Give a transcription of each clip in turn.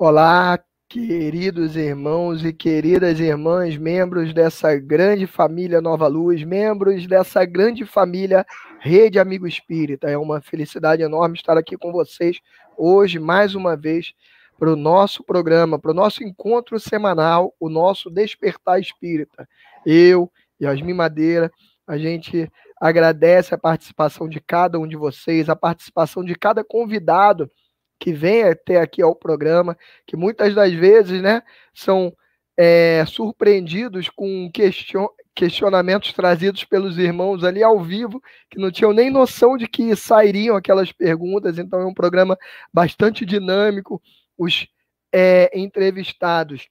Olá, queridos irmãos e queridas irmãs, membros dessa grande família Nova Luz, membros dessa grande família Rede Amigo Espírita. É uma felicidade enorme estar aqui com vocês hoje, mais uma vez, para o nosso programa, para o nosso encontro semanal, o nosso Despertar Espírita. Eu, Yasmin Madeira, a gente agradece a participação de cada um de vocês, a participação de cada convidado que vem até aqui ao programa, que muitas das vezes, né, são surpreendidos com questionamentos trazidos pelos irmãos ali ao vivo, que não tinham nem noção de que sairiam aquelas perguntas. Então é um programa bastante dinâmico. Os entrevistados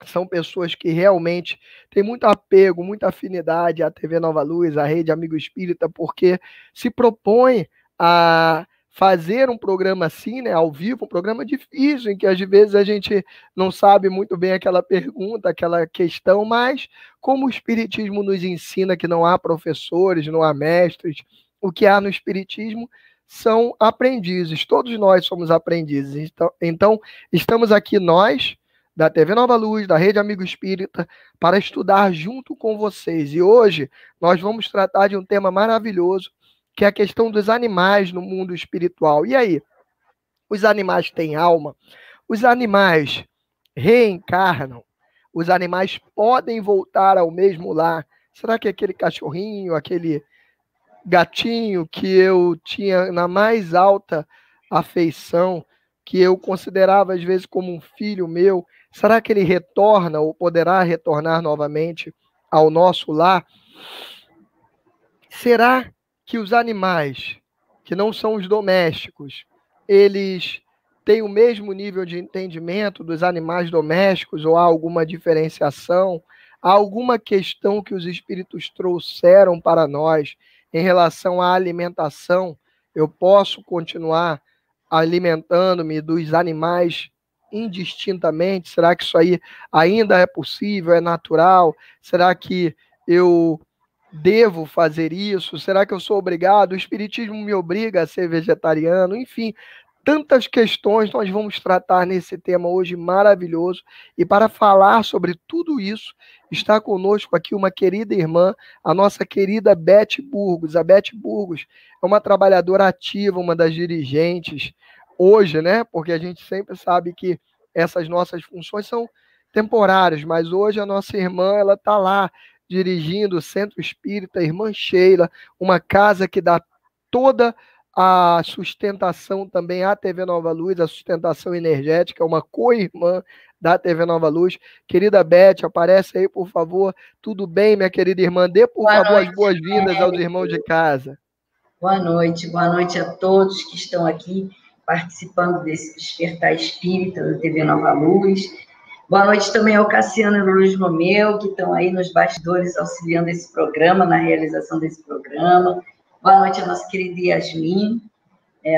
são pessoas que realmente têm muito apego, muita afinidade à TV Nova Luz, à Rede Amigo Espírita, porque se propõe a fazer um programa assim, né, ao vivo, um programa difícil, em que às vezes a gente não sabe muito bem aquela pergunta, aquela questão, mas como o Espiritismo nos ensina que não há professores, não há mestres, o que há no Espiritismo são aprendizes, todos nós somos aprendizes. Então estamos aqui nós, da TV Nova Luz, da Rede Amigo Espírita, para estudar junto com vocês. E hoje nós vamos tratar de um tema maravilhoso, que é a questão dos animais no mundo espiritual. E aí? Os animais têm alma? Os animais reencarnam? Os animais podem voltar ao mesmo lar? Será que aquele cachorrinho, aquele gatinho que eu tinha na mais alta afeição, que eu considerava às vezes como um filho meu, será que ele retorna ou poderá retornar novamente ao nosso lar? Será que os animais, que não são os domésticos, eles têm o mesmo nível de entendimento dos animais domésticos ou há alguma diferenciação? Há alguma questão que os espíritos trouxeram para nós em relação à alimentação? Eu posso continuar alimentando-me dos animais indistintamente? Será que isso aí ainda é possível, é natural? Será que eu devo fazer isso? Será que eu sou obrigado? O Espiritismo me obriga a ser vegetariano? Enfim, tantas questões nós vamos tratar nesse tema hoje maravilhoso. E para falar sobre tudo isso, está conosco aqui uma querida irmã, a nossa querida Beth Burgos. A Beth Burgos é uma trabalhadora ativa, uma das dirigentes hoje, né? Porque a gente sempre sabe que essas nossas funções são temporárias, mas hoje a nossa irmã, ela está lá dirigindo o Centro Espírita Irmã Sheila, uma casa que dá toda a sustentação também à TV Nova Luz, a sustentação energética, uma co-irmã da TV Nova Luz. Querida Beth, aparece aí, por favor. Tudo bem, minha querida irmã? Dê, por favor, as boas-vindas aos irmãos de casa. Boa noite a todos que estão aqui participando desse Despertar Espírita da TV Nova Luz. Boa noite também ao Cassiano e ao Luiz Romeu, que estão aí nos bastidores auxiliando esse programa, na realização desse programa. Boa noite à nossa querida Yasmin,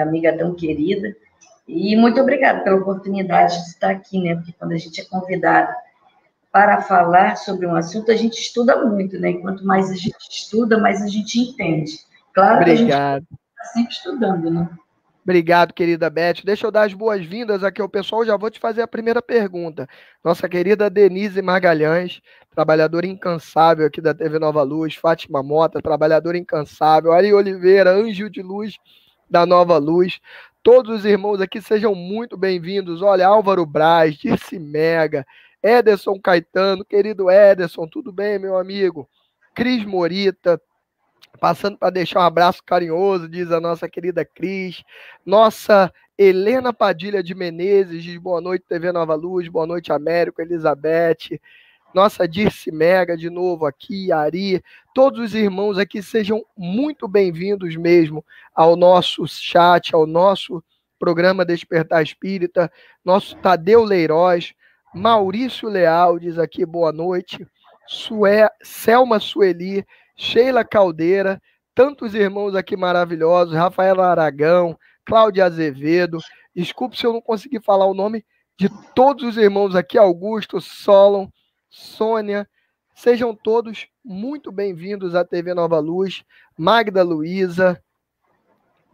amiga tão querida. E muito obrigada pela oportunidade de estar aqui, né? Porque quando a gente é convidado para falar sobre um assunto, a gente estuda muito, né? E quanto mais a gente estuda, mais a gente entende. Claro que a gente está sempre estudando, né? Obrigado, querida Beth. Deixa eu dar as boas-vindas aqui ao pessoal. Já vou te fazer a primeira pergunta. Nossa querida Denise Magalhães, trabalhadora incansável aqui da TV Nova Luz. Fátima Mota, trabalhadora incansável. Ari Oliveira, anjo de luz da Nova Luz. Todos os irmãos aqui sejam muito bem-vindos. Olha, Álvaro Braz, Dirce Mega, Ederson Caetano, querido Ederson, tudo bem, meu amigo? Cris Morita, passando para deixar um abraço carinhoso, diz a nossa querida Cris. Nossa Helena Padilha de Menezes diz boa noite, TV Nova Luz, boa noite, Américo, Elizabeth. Nossa Dirce Mega, de novo aqui, Ari. Todos os irmãos aqui sejam muito bem-vindos mesmo ao nosso chat, ao nosso programa Despertar Espírita. Nosso Tadeu Leiroz, Maurício Leal diz aqui boa noite. Selma Sueli, Sheila Caldeira, tantos irmãos aqui maravilhosos, Rafaela Aragão, Cláudia Azevedo. Desculpe se eu não consegui falar o nome de todos os irmãos aqui, Augusto, Solon, Sônia. Sejam todos muito bem-vindos à TV Nova Luz, Magda Luiza,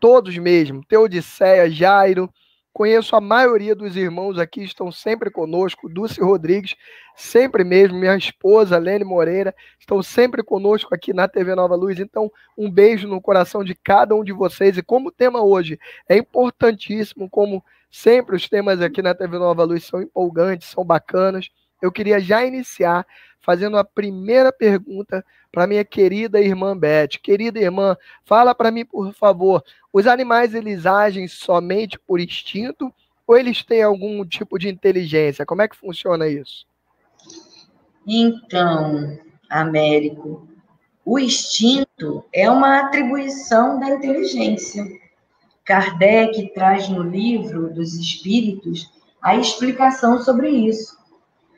todos mesmo, Teodiceia, Jairo, Conheço a maioria dos irmãos aqui, estão sempre conosco. Dulce Rodrigues, sempre mesmo. Minha esposa, Lene Moreira, estão sempre conosco aqui na TV Nova Luz. Então, um beijo no coração de cada um de vocês. E como o tema hoje é importantíssimo, como sempre os temas aqui na TV Nova Luz são empolgantes, são bacanas, eu queria já iniciar fazendo a primeira pergunta para minha querida irmã Beth. Querida irmã, fala para mim, por favor, os animais, eles agem somente por instinto ou eles têm algum tipo de inteligência? Como é que funciona isso? Então, Américo, o instinto é uma atribuição da inteligência. Kardec traz no livro dos Espíritos a explicação sobre isso.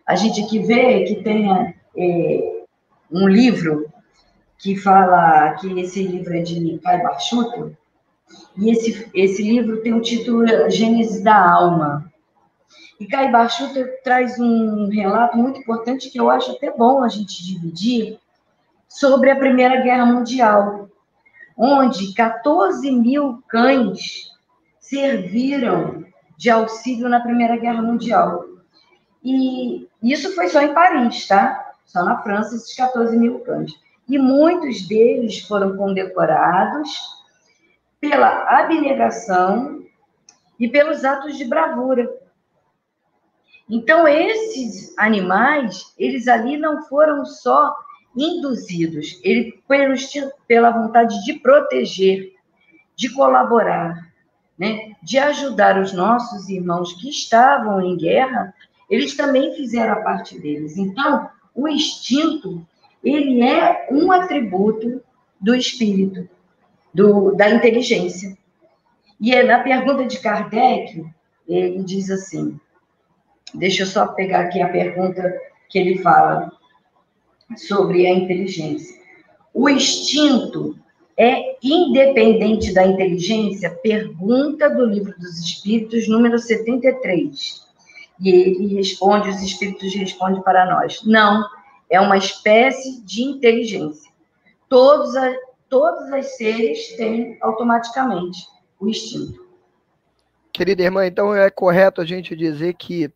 A gente aqui vê que tem um livro que fala que esse livro é de Kai Barchuto, e esse livro tem o título Gênese da Alma. E Kai Barchuto traz um relato muito importante que eu acho até bom a gente dividir sobre a Primeira Guerra Mundial, onde 14 mil cães serviram de auxílio na Primeira Guerra Mundial. E isso foi só em Paris, tá? Só na França, esses 14 mil cães. E muitos deles foram condecorados pela abnegação e pelos atos de bravura. Então, esses animais, eles ali não foram só induzidos, eles pela vontade de proteger, de colaborar, né? De ajudar os nossos irmãos que estavam em guerra, eles também fizeram a parte deles. Então, o instinto, ele é um atributo do espírito, da inteligência. E na pergunta de Kardec, ele diz assim, deixa eu só pegar aqui a pergunta que ele fala sobre a inteligência. O instinto é independente da inteligência? Pergunta do Livro dos Espíritos, número 73. E ele responde, os Espíritos respondem para nós. Não, é uma espécie de inteligência. Todos os seres têm automaticamente o instinto. Querida irmã, então é correto a gente dizer que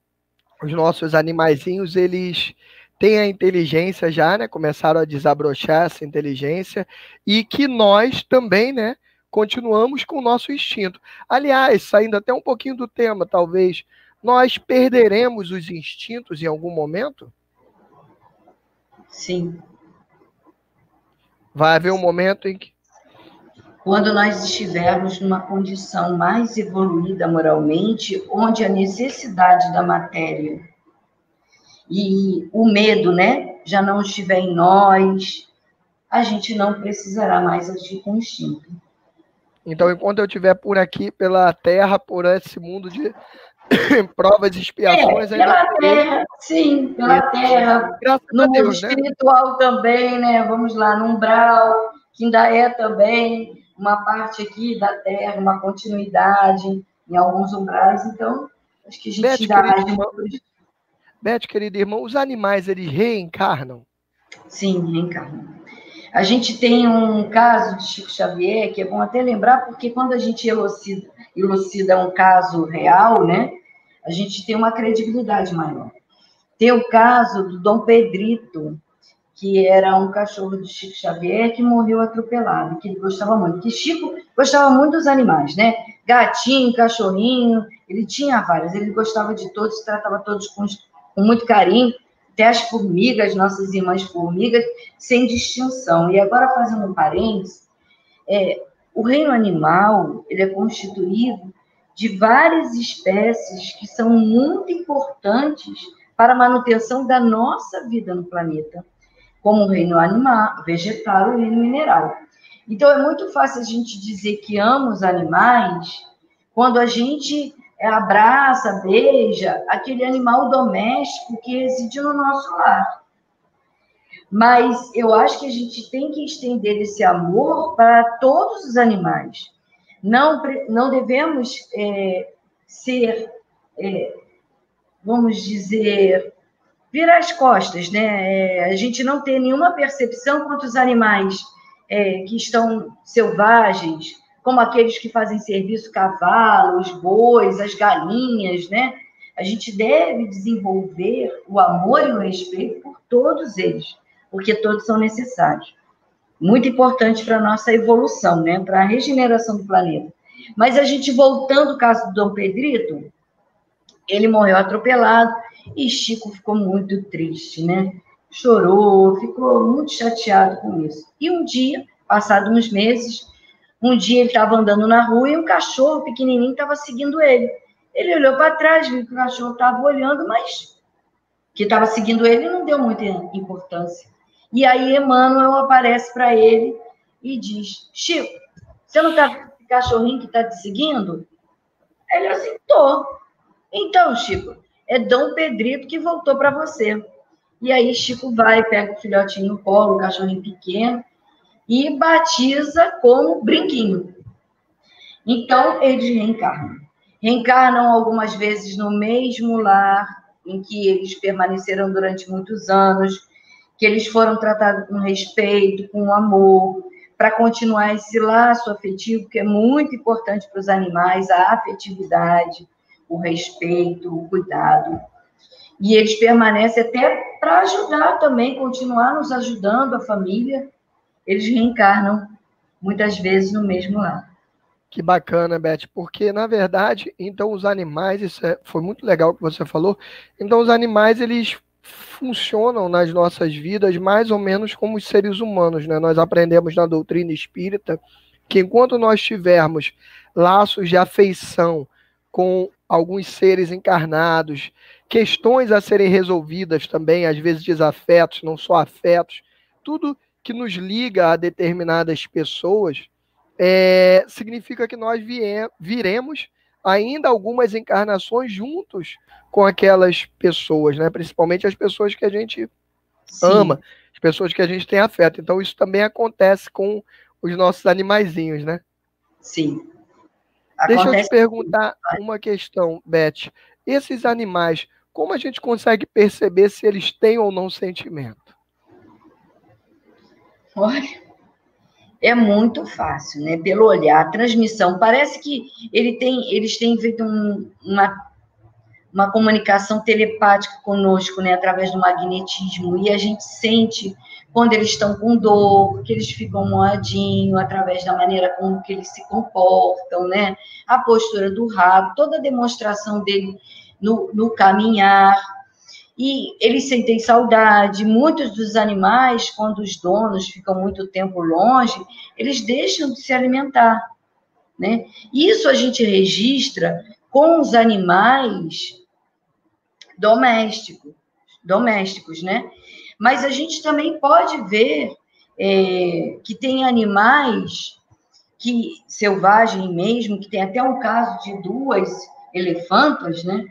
os nossos animaizinhos, eles têm a inteligência já, né? Começaram a desabrochar essa inteligência e que nós também, né? Continuamos com o nosso instinto. Aliás, saindo até um pouquinho do tema, talvez, nós perderemos os instintos em algum momento? Sim. Vai haver um momento em que... Quando nós estivermos numa condição mais evoluída moralmente, onde a necessidade da matéria e o medo, né, já não estiver em nós, a gente não precisará mais agir com instinto. Então, enquanto eu estiver por aqui, pela Terra, por esse mundo de provas e expiações... pela Terra, sim, pela Terra, no mundo espiritual, né? Também, né, vamos lá, no umbral, que ainda é também uma parte aqui da Terra, uma continuidade em alguns umbrais, então, acho que a gente ainda age... Beth, querida irmã, os animais, eles reencarnam? Sim, reencarnam. A gente tem um caso de Chico Xavier, que é bom até lembrar, porque quando a gente elucida um caso real, né, a gente tem uma credibilidade maior. Tem o caso do Dom Pedrito, que era um cachorro do Chico Xavier, que morreu atropelado, que ele gostava muito. Que Chico gostava muito dos animais, né? Gatinho, cachorrinho, ele tinha vários, ele gostava de todos, tratava todos com muito carinho, até as formigas, nossas irmãs formigas, sem distinção. E agora, fazendo um parênteses, o reino animal, ele é constituído de várias espécies que são muito importantes para a manutenção da nossa vida no planeta, como o reino animal, vegetal e o reino mineral. Então, é muito fácil a gente dizer que ama os animais quando a gente abraça, beija aquele animal doméstico que reside no nosso lar. Mas eu acho que a gente tem que estender esse amor para todos os animais. Não devemos ser, vamos dizer, virar as costas, né? A gente não tem nenhuma percepção quanto os animais que estão selvagens, como aqueles que fazem serviço, cavalos, bois, as galinhas, né? A gente deve desenvolver o amor e o respeito por todos eles, porque todos são necessários. Muito importante para a nossa evolução, né? Para a regeneração do planeta. Mas a gente, voltando ao caso do Dom Pedrito, ele morreu atropelado e Chico ficou muito triste, né? Chorou, ficou muito chateado com isso. E um dia, passado uns meses, um dia ele estava andando na rua e um cachorro pequenininho estava seguindo ele. Ele olhou para trás, viu que o cachorro estava olhando, mas que estava seguindo ele não deu muita importância. E aí Emmanuel aparece para ele e diz: Chico, você não está vendo esse cachorrinho que está te seguindo? Ele assim, tô. Então, Chico, é Dom Pedrito que voltou para você. E aí Chico vai, pega o filhotinho no colo, o cachorrinho pequeno, e batiza como Brinquinho. Então, eles reencarnam. Reencarnam algumas vezes no mesmo lar em que eles permaneceram durante muitos anos, que eles foram tratados com respeito, com amor, para continuar esse laço afetivo, que é muito importante para os animais, a afetividade, o respeito, o cuidado. E eles permanecem até para ajudar também, continuar nos ajudando, a família. Eles reencarnam muitas vezes no mesmo lar. Que bacana, Beth, porque na verdade, então os animais, foi muito legal que você falou, então os animais, eles funcionam nas nossas vidas mais ou menos como os seres humanos, né? Nós aprendemos na doutrina espírita que enquanto nós tivermos laços de afeição com alguns seres encarnados, questões a serem resolvidas também, às vezes desafetos, não só afetos, tudo que nos liga a determinadas pessoas, significa que nós viremos ainda algumas encarnações juntos com aquelas pessoas, né? Principalmente as pessoas que a gente ama, as pessoas que a gente tem afeto. Então, isso também acontece com os nossos animaizinhos, né? Sim. Deixa eu te perguntar uma questão, Beth. Esses animais, como a gente consegue perceber se eles têm ou não sentimento? Olha, é muito fácil, né? Pelo olhar, a transmissão. Parece que eles têm feito uma comunicação telepática conosco, né? Através do magnetismo. E a gente sente quando eles estão com dor, que eles ficam moadinhos, através da maneira como que eles se comportam, né? A postura do rabo, toda a demonstração dele no caminhar. E eles sentem saudade. Muitos dos animais, quando os donos ficam muito tempo longe, eles deixam de se alimentar, né? Isso a gente registra com os animais domésticos, né? Mas a gente também pode ver que tem animais que selvagens mesmo, que tem até um caso de 2 elefantas, né?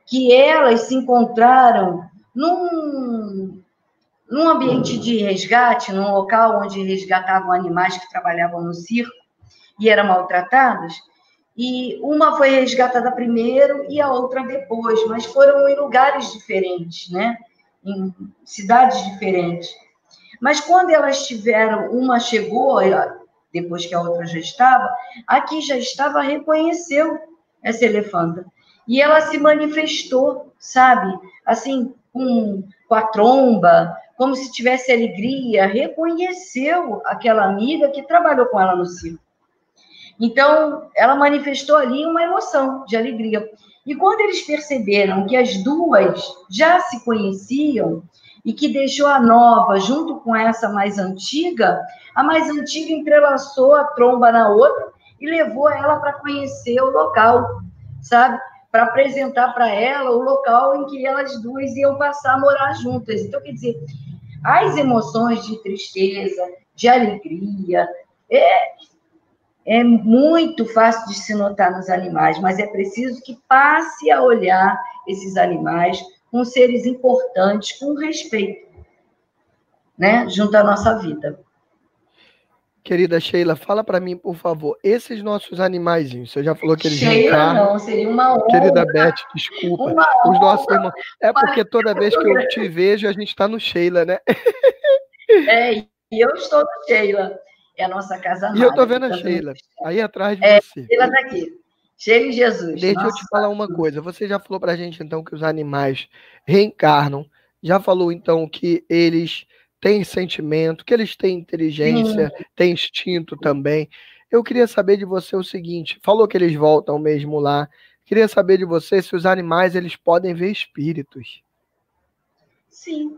Que elas se encontraram num ambiente de resgate, num local onde resgatavam animais que trabalhavam no circo e eram maltratados, e uma foi resgatada primeiro e a outra depois, mas foram em lugares diferentes, né? Em cidades diferentes. Mas quando elas tiveram, uma chegou, depois que a outra já estava, a que já estava reconheceu essa elefanta. E ela se manifestou, sabe? Assim, com a tromba, como se tivesse alegria, reconheceu aquela amiga que trabalhou com ela no circo. Então, ela manifestou ali uma emoção de alegria. E quando eles perceberam que as duas já se conheciam e que deixou a nova junto com essa mais antiga, a mais antiga entrelaçou a tromba na outra e levou ela para conhecer o local, sabe? Para apresentar para ela o local em que elas duas iam passar a morar juntas. Então, quer dizer, as emoções de tristeza, de alegria, é muito fácil de se notar nos animais, mas é preciso que passe a olhar esses animais com seres importantes, com respeito, né, junto à nossa vida. Querida Sheila, fala para mim, por favor, esses nossos animaizinhos, você já falou que eles Sheila não, seria uma honra. Querida Beth, desculpa. Os nossos irmãos. É porque toda vez que eu te vejo, a gente está no Sheila, né? E eu estou no Sheila. é a nossa casa amada. E eu tô vendo a Sheila, aí atrás de você. Sheila está aqui. Sheila e Jesus. Deixa eu te falar uma coisa. Você já falou pra gente, então, que os animais reencarnam. Já falou, então, que eles têm sentimento, que eles têm inteligência, têm instinto também. Eu queria saber de você o seguinte. Falou que eles voltam mesmo lá. Queria saber de você se os animais eles podem ver espíritos. Sim.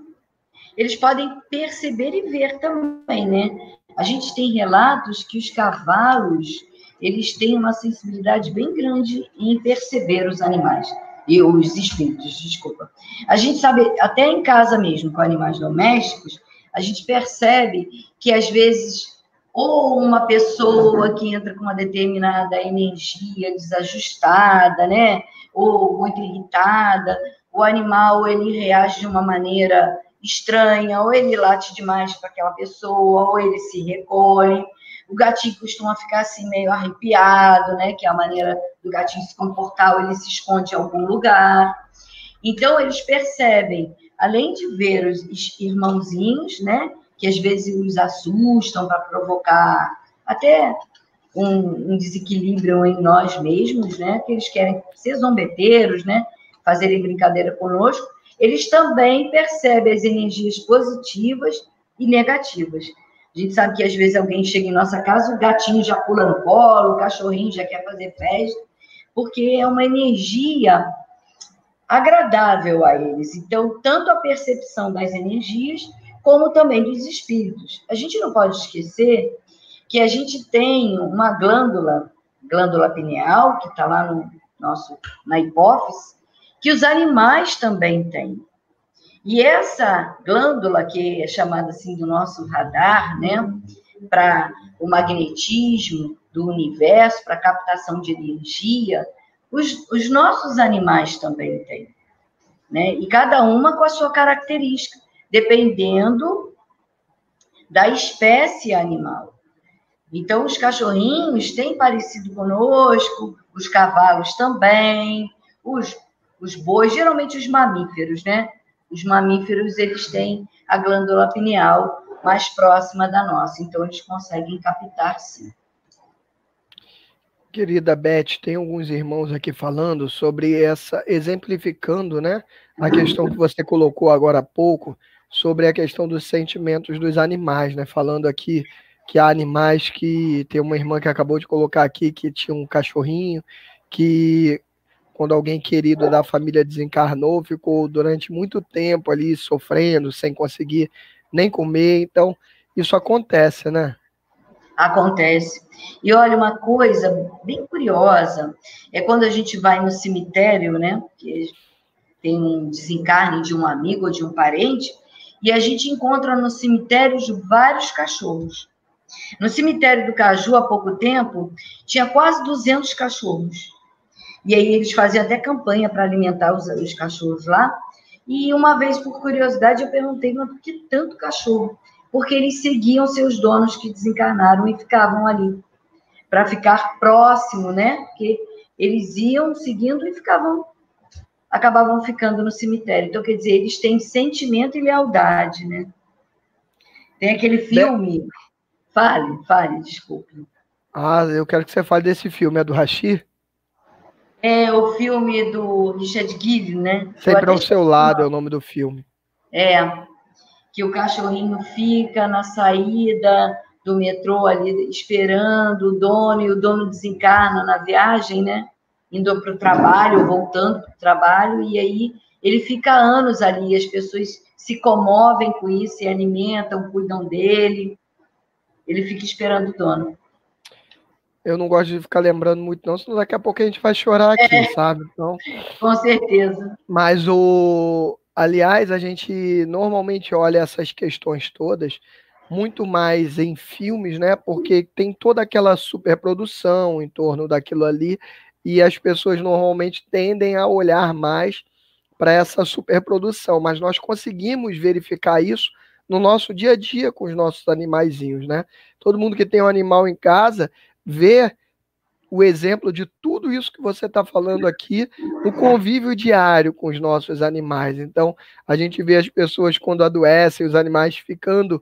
Eles podem perceber e ver também, né? A gente tem relatos que os cavalos, eles têm uma sensibilidade bem grande em perceber os animais, e os espíritos, desculpa. A gente sabe, até em casa mesmo, com animais domésticos, a gente percebe que, às vezes, ou uma pessoa que entra com uma determinada energia desajustada, né? Ou muito irritada, o animal, ele reage de uma maneira estranha, ou ele late demais para aquela pessoa, ou ele se recolhe. O gatinho costuma ficar assim meio arrepiado, né? Que é a maneira do gatinho se comportar, ou ele se esconde em algum lugar. Então, eles percebem, além de ver os irmãozinhos, né? Que às vezes os assustam para provocar até um desequilíbrio em nós mesmos, né? Que eles querem ser zombeteiros, né? Fazerem brincadeira conosco. Eles também percebem as energias positivas e negativas. A gente sabe que às vezes alguém chega em nossa casa, o gatinho já pula no colo, o cachorrinho já quer fazer festa, porque é uma energia agradável a eles. Então, tanto a percepção das energias, como também dos espíritos. A gente não pode esquecer que a gente tem uma glândula pineal, que está lá na hipófise, que os animais também têm. E essa glândula, que é chamada assim do nosso radar, né, para o magnetismo do universo, para captação de energia, os nossos animais também têm, né? E cada uma com a sua característica, dependendo da espécie animal. Então, os cachorrinhos têm parecido conosco, os cavalos também, os bois, geralmente os mamíferos, né? Os mamíferos, eles têm a glândula pineal mais próxima da nossa, então eles conseguem captar, sim. Querida Beth, tem alguns irmãos aqui falando sobre exemplificando, né, a questão que você colocou agora há pouco, sobre a questão dos sentimentos dos animais, né, falando aqui que há animais que, tem uma irmã que acabou de colocar aqui, que tinha um cachorrinho, que quando alguém querido da família desencarnou, ficou durante muito tempo ali sofrendo, sem conseguir nem comer, então isso acontece, né? Acontece. E olha, uma coisa bem curiosa é quando a gente vai no cemitério, né? Que tem um desencarne de um amigo ou de um parente, e a gente encontra no cemitério vários cachorros. No cemitério do Caju, há pouco tempo, tinha quase 200 cachorros. E aí eles faziam até campanha para alimentar os cachorros lá. E uma vez, por curiosidade, eu perguntei, mas por que tanto cachorro? Porque eles seguiam seus donos que desencarnaram e ficavam ali, para ficar próximo, né? Porque eles iam seguindo e acabavam ficando no cemitério. Então, quer dizer, eles têm sentimento e lealdade, né? Tem aquele filme... Fale, desculpe. Ah, eu quero que você fale desse filme, é do Rashid? É o filme do Richard Gere, né? Sempre ao seu lado é o nome do filme. É, que o cachorrinho fica na saída do metrô ali esperando o dono, e o dono desencarna na viagem, né? Indo para o trabalho, voltando para o trabalho, e aí ele fica anos ali, as pessoas se comovem com isso, se alimentam, cuidam dele. Ele fica esperando o dono. Eu não gosto de ficar lembrando muito, não, senão daqui a pouco a gente vai chorar aqui, sabe? Então, com certeza. Mas aliás, a gente normalmente olha essas questões todas muito mais em filmes, né? Porque tem toda aquela superprodução em torno daquilo ali, e as pessoas normalmente tendem a olhar mais para essa superprodução, mas nós conseguimos verificar isso no nosso dia a dia com os nossos animaizinhos, né? Todo mundo que tem um animal em casa vê o exemplo de tudo isso que você está falando aqui no convívio diário com os nossos animais. Então, a gente vê as pessoas quando adoecem, os animais ficando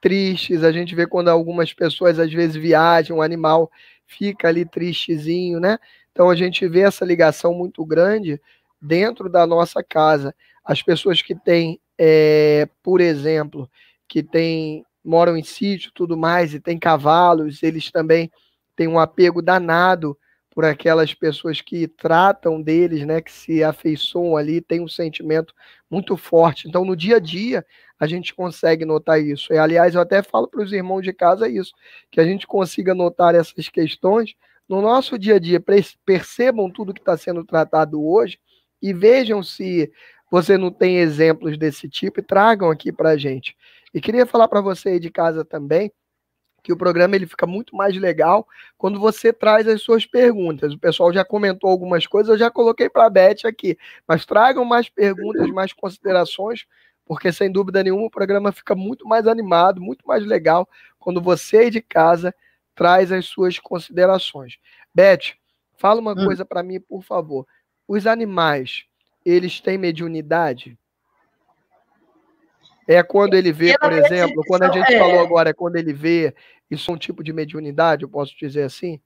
tristes, a gente vê quando algumas pessoas às vezes viajam, o animal fica ali tristezinho, né? Então a gente vê essa ligação muito grande dentro da nossa casa. As pessoas que têm, por exemplo, moram em sítio, tudo mais, e têm cavalos, eles também têm um apego danado por aquelas pessoas que tratam deles, né, que se afeiçoam ali, tem um sentimento muito forte. Então, no dia a dia, a gente consegue notar isso. E, aliás, eu até falo para os irmãos de casa isso, que a gente consiga notar essas questões no nosso dia a dia, percebam tudo que está sendo tratado hoje e vejam se você não tem exemplos desse tipo e tragam aqui para a gente. E queria falar para você aí de casa também, que o programa ele fica muito mais legal quando você traz as suas perguntas. O pessoal já comentou algumas coisas, eu já coloquei para a Beth aqui, mas tragam mais perguntas, mais considerações, porque sem dúvida nenhuma o programa fica muito mais animado, muito mais legal quando você aí de casa traz as suas considerações. Beth, fala uma coisa para mim, por favor. Os animais, eles têm mediunidade? É quando ele vê, por exemplo, quando a gente falou agora, é quando ele vê, isso é um tipo de mediunidade, eu posso dizer assim?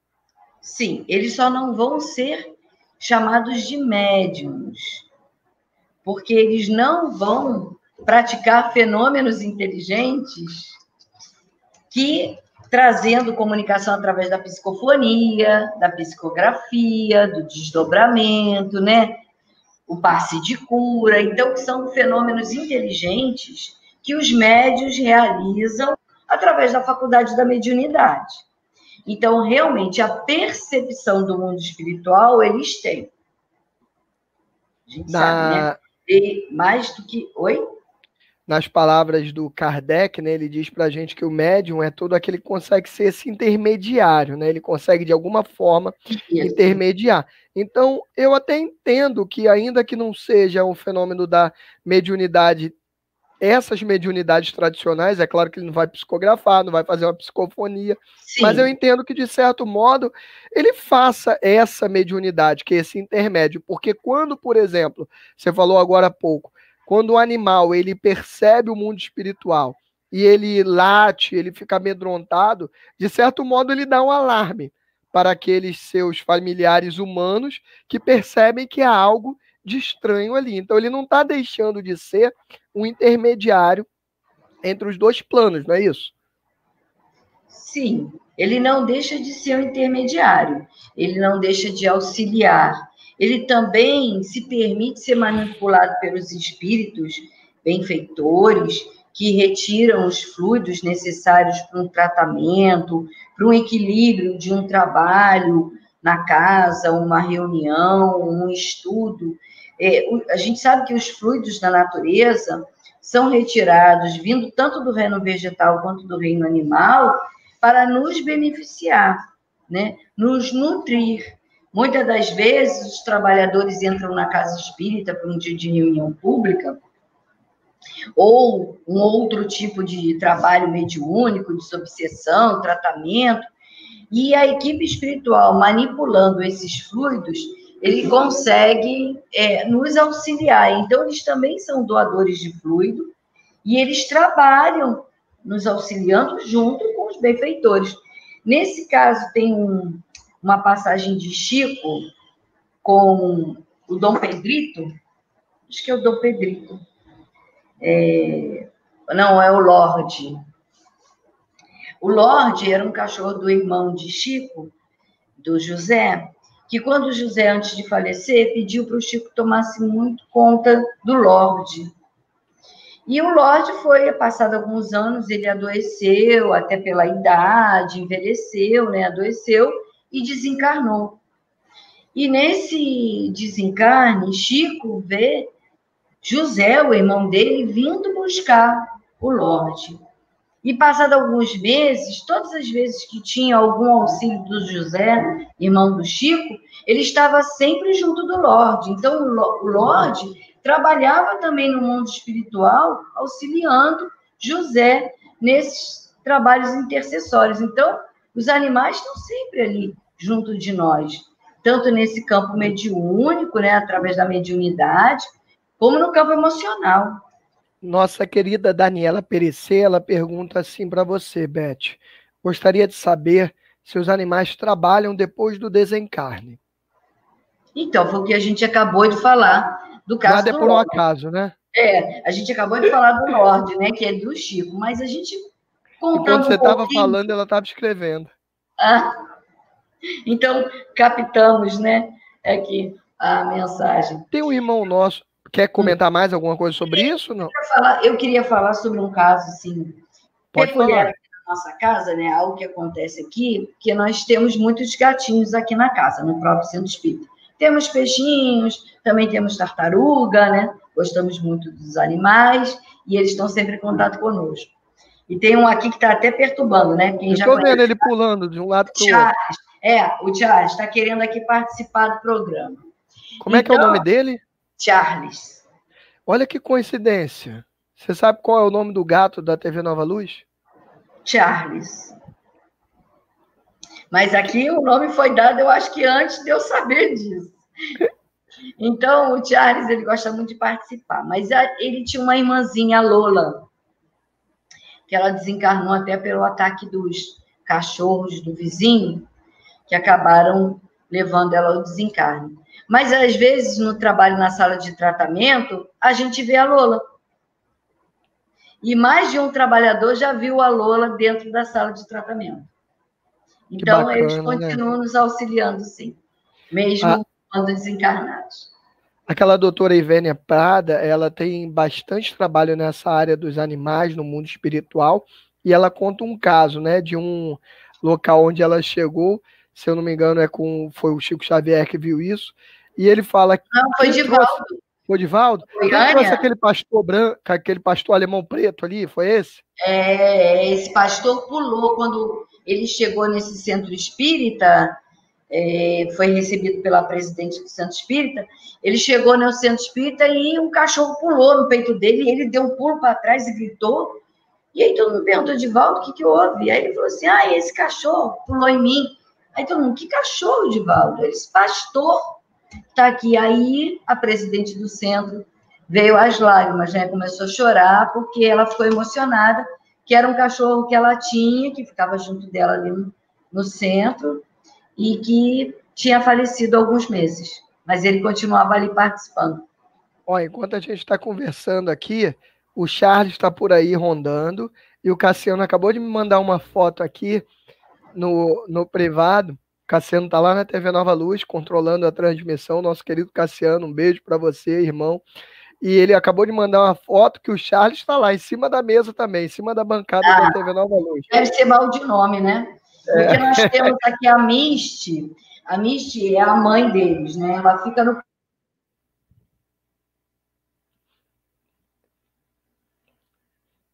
Sim, eles só não vão ser chamados de médiums, porque eles não vão praticar fenômenos inteligentes que, trazendo comunicação através da psicofonia, da psicografia, do desdobramento, né? O passe de cura. Então, são fenômenos inteligentes que os médios realizam através da faculdade da mediunidade. Então, realmente, a percepção do mundo espiritual eles têm. A gente sabe, né? E mais do que... Oi? Nas palavras do Kardec, né, ele diz para a gente que o médium é todo aquele que consegue ser esse intermediário, né? Ele consegue, de alguma forma, intermediar. Então, eu até entendo que, ainda que não seja um fenômeno da mediunidade, essas mediunidades tradicionais, é claro que ele não vai psicografar, não vai fazer uma psicofonia, sim, mas eu entendo que, de certo modo, ele faça essa mediunidade, que é esse intermédio, porque quando, por exemplo, você falou agora há pouco, quando o animal ele percebe o mundo espiritual e ele late, ele fica amedrontado, de certo modo ele dá um alarme para aqueles seus familiares humanos que percebem que há algo de estranho ali. Então ele não está deixando de ser um intermediário entre os dois planos, não é isso? Sim, ele não deixa de ser um intermediário, ele não deixa de auxiliar, ele também se permite ser manipulado pelos espíritos benfeitores que retiram os fluidos necessários para um tratamento, para um equilíbrio de um trabalho na casa, uma reunião, um estudo. A gente sabe que os fluidos da natureza são retirados, vindo tanto do reino vegetal quanto do reino animal, para nos beneficiar, né? Nos nutrir. Muitas das vezes, os trabalhadores entram na casa espírita para um dia de reunião pública, ou um outro tipo de trabalho mediúnico, de obsessão, tratamento, e a equipe espiritual manipulando esses fluidos, ele consegue nos auxiliar. Então, eles também são doadores de fluido, e eles trabalham nos auxiliando junto com os benfeitores. Nesse caso, tem uma passagem de Chico com o Dom Pedrito, acho que é o Dom Pedrito, não, é o Lorde. O Lorde era um cachorro do irmão de Chico, do José, que quando o José, antes de falecer, pediu para o Chico tomasse muito conta do Lorde. E o Lorde foi, passado alguns anos, ele adoeceu, até pela idade, envelheceu, né? Adoeceu e desencarnou. E nesse desencarne, Chico vê José, o irmão dele, vindo buscar o Lorde. E passado alguns meses, todas as vezes que tinha algum auxílio do José, irmão do Chico, ele estava sempre junto do Lorde. Então, o Lorde trabalhava também no mundo espiritual, auxiliando José nesses trabalhos intercessórios. Então, os animais estão sempre ali, junto de nós, tanto nesse campo mediúnico, né, através da mediunidade, como no campo emocional. Nossa querida Daniela Perecer, ela pergunta assim para você, Beth. Gostaria de saber se os animais trabalham depois do desencarne. Então, foi o que a gente acabou de falar do caso Nada é do por um Lorde. acaso, né? A gente acabou de falar do Lorde, né, que é do Chico, mas a gente, Enquanto contando você um estava pouquinho, falando, ela estava escrevendo. então captamos, né, aqui a mensagem. Tem um irmão nosso, quer comentar mais alguma coisa sobre isso? Não? Eu queria falar sobre um caso, assim, Pode peculiar falar. aqui na nossa casa, né, algo que acontece aqui, que nós temos muitos gatinhos aqui na casa, no próprio centro espírita. Temos peixinhos, também temos tartaruga, né, gostamos muito dos animais, e eles estão sempre em contato conosco. E tem um aqui que está até perturbando, né? Quem Eu já estou vendo conhece ele pulando de um lado para o outro. Charles. O Charles está querendo aqui participar do programa. Como é que é o Então, nome dele? Charles. Olha que coincidência. Você sabe qual é o nome do gato da TV Nova Luz? Charles. Mas aqui o nome foi dado, eu acho que antes de eu saber disso. Então, o Charles, ele gosta muito de participar. Mas ele tinha uma irmãzinha, a Lola, que ela desencarnou até pelo ataque dos cachorros do vizinho, que acabaram levando ela ao desencarne. Mas, às vezes, no trabalho na sala de tratamento, a gente vê a Lola. E mais de um trabalhador já viu a Lola dentro da sala de tratamento. Que Então, eles bacana, né? continuam nos auxiliando, sim, A, mesmo quando desencarnados. aquela doutora Ivênia Prada, ela tem bastante trabalho nessa área dos animais, no mundo espiritual, e ela conta um caso, né, de um local onde ela chegou, se eu não me engano, foi o Chico Xavier que viu isso, e ele fala, Não, foi quem trouxe, Divaldo. foi Divaldo? Quem trouxe Goiânia, aquele pastor branco, aquele pastor alemão preto ali, foi esse? esse pastor pulou quando ele chegou nesse centro espírita, foi recebido pela presidente do centro espírita. Ele chegou no centro espírita e um cachorro pulou no peito dele, e ele deu um pulo para trás e gritou. E aí todo mundo perguntou, Divaldo, o que houve? E aí ele falou assim, esse cachorro pulou em mim. Aí todo mundo, que cachorro, Divaldo? Ele disse, pastor, tá aqui. Aí a presidente do centro veio às lágrimas, né? Começou a chorar porque ela ficou emocionada, que era um cachorro que ela tinha, que ficava junto dela ali no centro, e que tinha falecido há alguns meses. Mas ele continuava ali participando. Ó, enquanto a gente está conversando aqui, o Charles está por aí rondando, e o Cassiano acabou de me mandar uma foto aqui no privado. O Cassiano está lá na TV Nova Luz, controlando a transmissão. Nosso querido Cassiano, um beijo para você, irmão. E ele acabou de mandar uma foto que o Charles está lá, em cima da mesa também, em cima da bancada da TV Nova Luz. Deve ser mal de nome, né? Porque nós temos aqui a Misty. A Misty é a mãe deles, né? Ela fica no.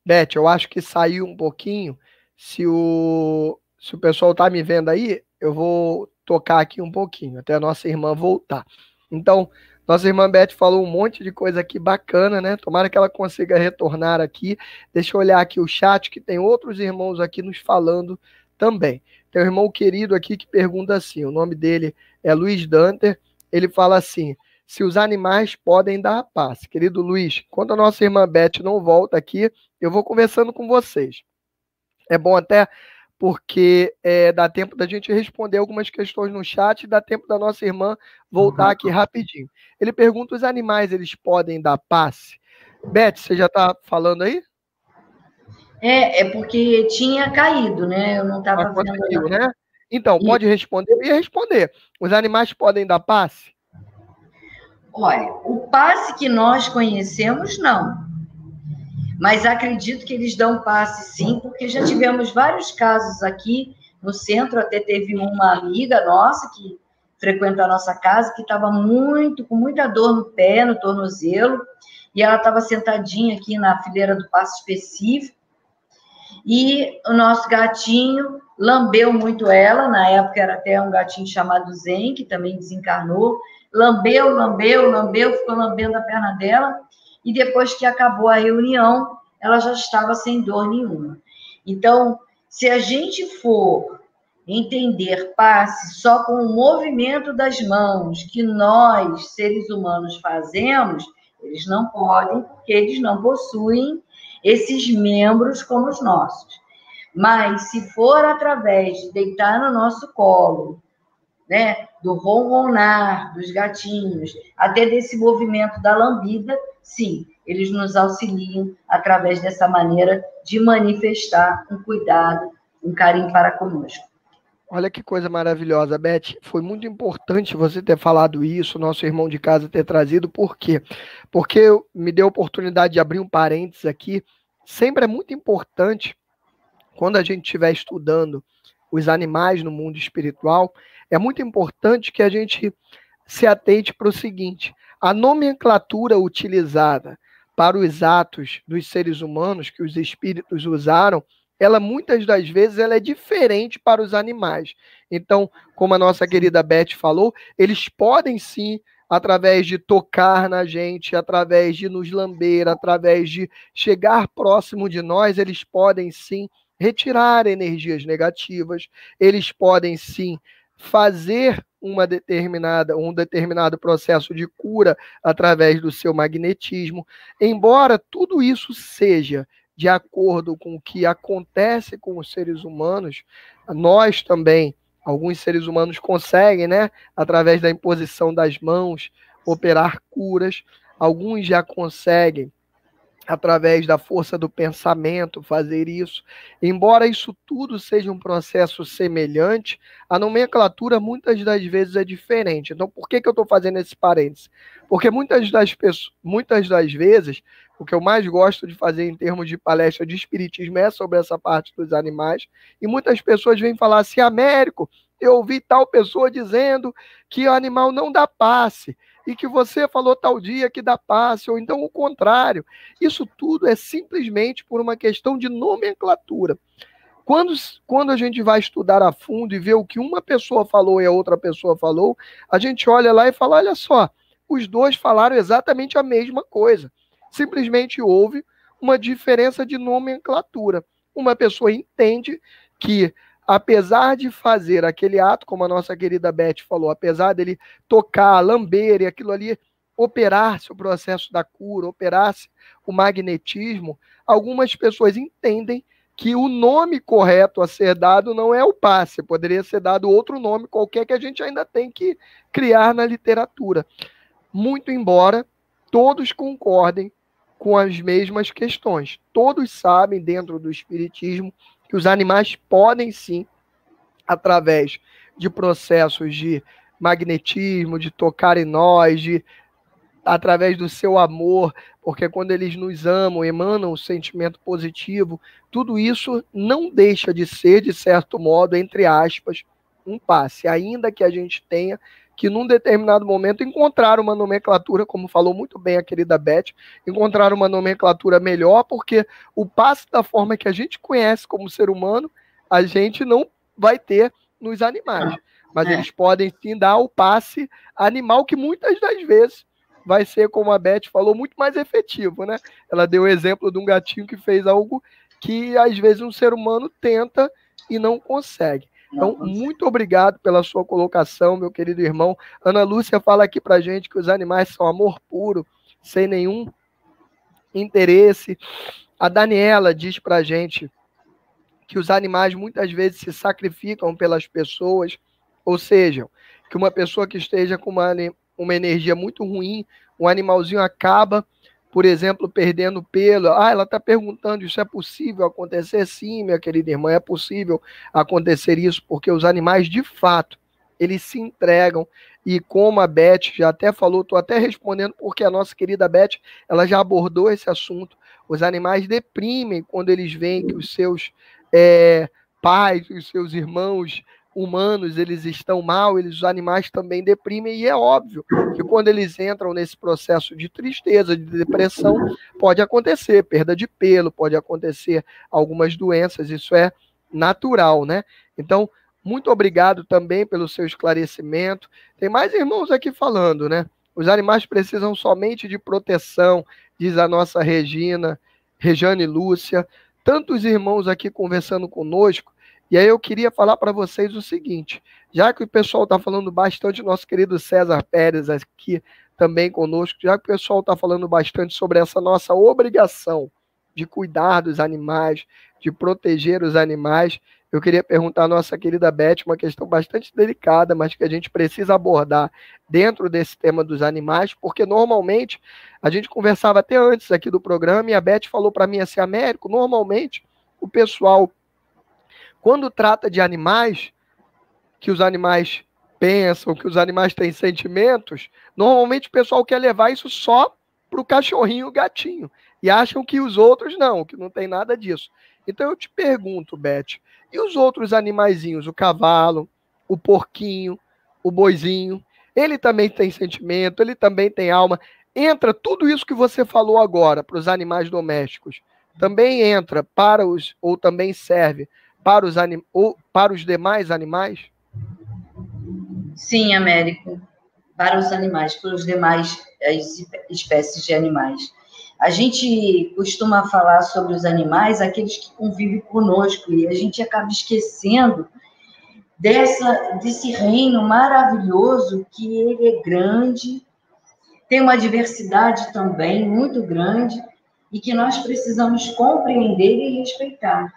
Beth, eu acho que saiu um pouquinho. Se o pessoal está me vendo aí, eu vou tocar aqui um pouquinho, até a nossa irmã voltar. Então, nossa irmã Beth falou um monte de coisa aqui bacana, né? Tomara que ela consiga retornar aqui. Deixa eu olhar aqui o chat, que tem outros irmãos aqui nos falando também. Tem um irmão querido aqui que pergunta assim: o nome dele é Luiz Danter. Ele fala assim: se os animais podem dar paz. Querido Luiz, quando a nossa irmã Beth não volta aqui, eu vou conversando com vocês. É bom até porque dá tempo da gente responder algumas questões no chat e dá tempo da nossa irmã voltar aqui rapidinho. Ele pergunta: os animais, eles podem dar passe? Beth, você já está falando aí? É porque tinha caído, né? Eu não estava vendo. Conseguiu, né? Então, pode responder? Eu ia responder. Os animais podem dar passe? Olha, o passe que nós conhecemos, não. Mas acredito que eles dão passe sim, porque já tivemos vários casos aqui no centro, até teve uma amiga nossa que frequenta a nossa casa, que estava com muita dor no pé, no tornozelo, e ela estava sentadinha aqui na fileira do passe específico, e o nosso gatinho lambeu muito ela, na época era até um gatinho chamado Zen, que também desencarnou, lambeu, ficou lambendo a perna dela, e depois que acabou a reunião, ela já estava sem dor nenhuma. Então, se a gente for entender passe só com o movimento das mãos que nós, seres humanos, fazemos, Eles não podem, porque eles não possuem esses membros como os nossos. Mas, se for através de deitar no nosso colo, né, do ronronar dos gatinhos, até desse movimento da lambida, sim, eles nos auxiliam através dessa maneira de manifestar um cuidado, um carinho para conosco. Olha que coisa maravilhosa, Beth. Foi muito importante você ter falado isso, nosso irmão de casa ter trazido. Por quê? Porque me deu a oportunidade de abrir um parênteses aqui. Sempre é muito importante, quando a gente estiver estudando os animais no mundo espiritual, é muito importante que a gente se atente para o seguinte: a nomenclatura utilizada para os atos dos seres humanos, que os espíritos usaram, ela muitas das vezes ela é diferente para os animais. Então, como a nossa querida Beth falou, eles podem sim, através de tocar na gente, através de nos lamber, através de chegar próximo de nós, eles podem sim retirar energias negativas, eles podem sim fazer um determinado processo de cura através do seu magnetismo. Embora tudo isso seja de acordo com o que acontece com os seres humanos, nós também, alguns seres humanos conseguem, né, através da imposição das mãos, operar curas. Alguns já conseguem, através da força do pensamento, fazer isso. Embora isso tudo seja um processo semelhante, a nomenclatura muitas das vezes é diferente. Então, por que eu estou fazendo esse parênteses? Porque muitas das vezes, o que eu mais gosto de fazer em termos de palestra de espiritismo é sobre essa parte dos animais, e muitas pessoas vêm falar assim: Américo, eu ouvi tal pessoa dizendo que o animal não dá passe, e que você falou tal dia que dá passe, ou então o contrário. Isso tudo é simplesmente por uma questão de nomenclatura. Quando a gente vai estudar a fundo e ver o que uma pessoa falou e a outra pessoa falou, a gente olha lá e fala: olha só, os dois falaram exatamente a mesma coisa. Simplesmente houve uma diferença de nomenclatura. Uma pessoa entende que, apesar de fazer aquele ato, como a nossa querida Beth falou, apesar dele tocar, lamber e aquilo ali operasse o processo da cura, operasse o magnetismo, algumas pessoas entendem que o nome correto a ser dado não é o passe, poderia ser dado outro nome qualquer que a gente ainda tem que criar na literatura. Muito embora todos concordem com as mesmas questões. Todos sabem, dentro do espiritismo, que os animais podem sim, através de processos de magnetismo, de tocar em nós, através do seu amor, porque quando eles nos amam, emanam um sentimento positivo, tudo isso não deixa de ser, de certo modo, entre aspas, um passe, ainda que a gente tenha que, num determinado momento, encontrar uma nomenclatura, como falou muito bem a querida Beth, encontrar uma nomenclatura melhor, porque o passe da forma que a gente conhece como ser humano, a gente não vai ter nos animais. Mas eles podem sim dar o passe animal, que muitas das vezes vai ser, como a Beth falou, muito mais efetivo, né? Ela deu o exemplo de um gatinho que fez algo que, às vezes, um ser humano tenta e não consegue. Então, muito obrigado pela sua colocação, meu querido irmão. Ana Lúcia fala aqui pra gente que os animais são amor puro, sem nenhum interesse. A Daniela diz pra gente que os animais muitas vezes se sacrificam pelas pessoas, ou seja, que uma pessoa que esteja com uma energia muito ruim, um animalzinho acaba, por exemplo, perdendo pelo. Ela está perguntando, isso é possível acontecer? Sim, minha querida irmã, é possível acontecer isso, porque os animais, de fato, eles se entregam, e como a Beth já até falou, estou até respondendo porque a nossa querida Beth, ela já abordou esse assunto. Os animais deprimem quando eles veem que os seus pais, os seus irmãos humanos, eles estão mal, os animais também deprimem, e é óbvio que quando eles entram nesse processo de tristeza, de depressão, pode acontecer perda de pelo, pode acontecer algumas doenças, isso é natural, né? Então, muito obrigado também pelo seu esclarecimento. Tem mais irmãos aqui falando, né? Os animais precisam somente de proteção, diz a nossa Rejane Lúcia. Tantos irmãos aqui conversando conosco. E aí eu queria falar para vocês o seguinte: já que o pessoal está falando bastante, nosso querido César Pérez aqui também conosco, já que o pessoal está falando bastante sobre essa nossa obrigação de cuidar dos animais, de proteger os animais. Eu queria perguntar à nossa querida Beth uma questão bastante delicada, mas que a gente precisa abordar dentro desse tema dos animais, porque normalmente, a gente conversava até antes aqui do programa, e a Beth falou para mim assim, Américo, normalmente o pessoal, quando trata de animais, que os animais pensam, que os animais têm sentimentos, normalmente o pessoal quer levar isso só para o cachorrinho e o gatinho. E acham que os outros não, que não tem nada disso. Então eu te pergunto, Beth, e os outros animaizinhos, o cavalo, o porquinho, o boizinho, ele também tem sentimento, ele também tem alma. Entra tudo isso que você falou agora para os animais domésticos. Também entra para os, ou também serve para os, ou para os demais animais? Sim, Américo, para os animais, para os demais espécies de animais. A gente costuma falar sobre os animais, aqueles que convivem conosco, e a gente acaba esquecendo desse reino maravilhoso, que ele é grande, tem uma diversidade também muito grande, e que nós precisamos compreender e respeitar.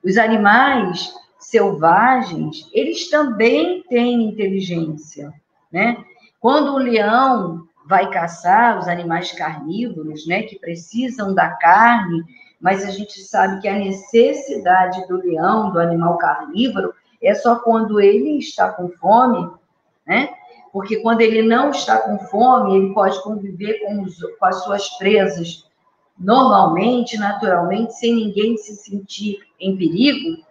Os animais selvagens, eles também têm inteligência, né? Quando o leão vai caçar, os animais carnívoros, né, que precisam da carne, mas a gente sabe que a necessidade do leão, do animal carnívoro, é só quando ele está com fome, né? Porque quando ele não está com fome, ele pode conviver com as suas presas normalmente, naturalmente, sem ninguém se sentir em perigo.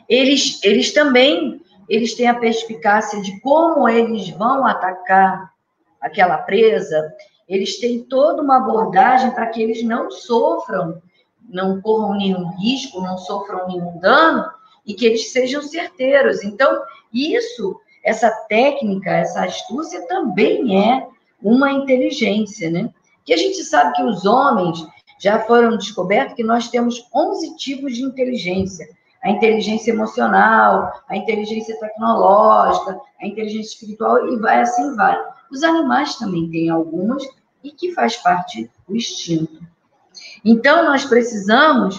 Eles também têm a perspicácia de como eles vão atacar aquela presa, eles têm toda uma abordagem para que eles não sofram, não corram nenhum risco, não sofram nenhum dano, e que eles sejam certeiros. Então, essa técnica, essa astúcia também é uma inteligência, né? Que a gente sabe que os homens já foram descobertos que nós temos 11 tipos de inteligência. A inteligência emocional, a inteligência tecnológica, a inteligência espiritual, e vai assim vai. Os animais também têm algumas, e que faz parte do instinto. Então, nós precisamos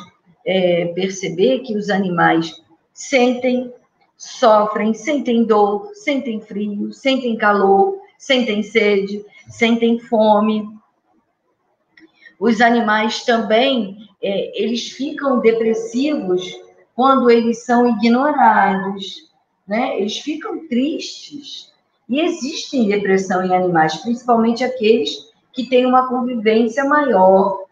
perceber que os animais sentem, sofrem, sentem dor, sentem frio, sentem calor, sentem sede, sentem fome. Os animais também, eles ficam depressivos quando eles são ignorados, né? Eles ficam tristes. E existe depressão em animais, principalmente aqueles que têm uma convivência maior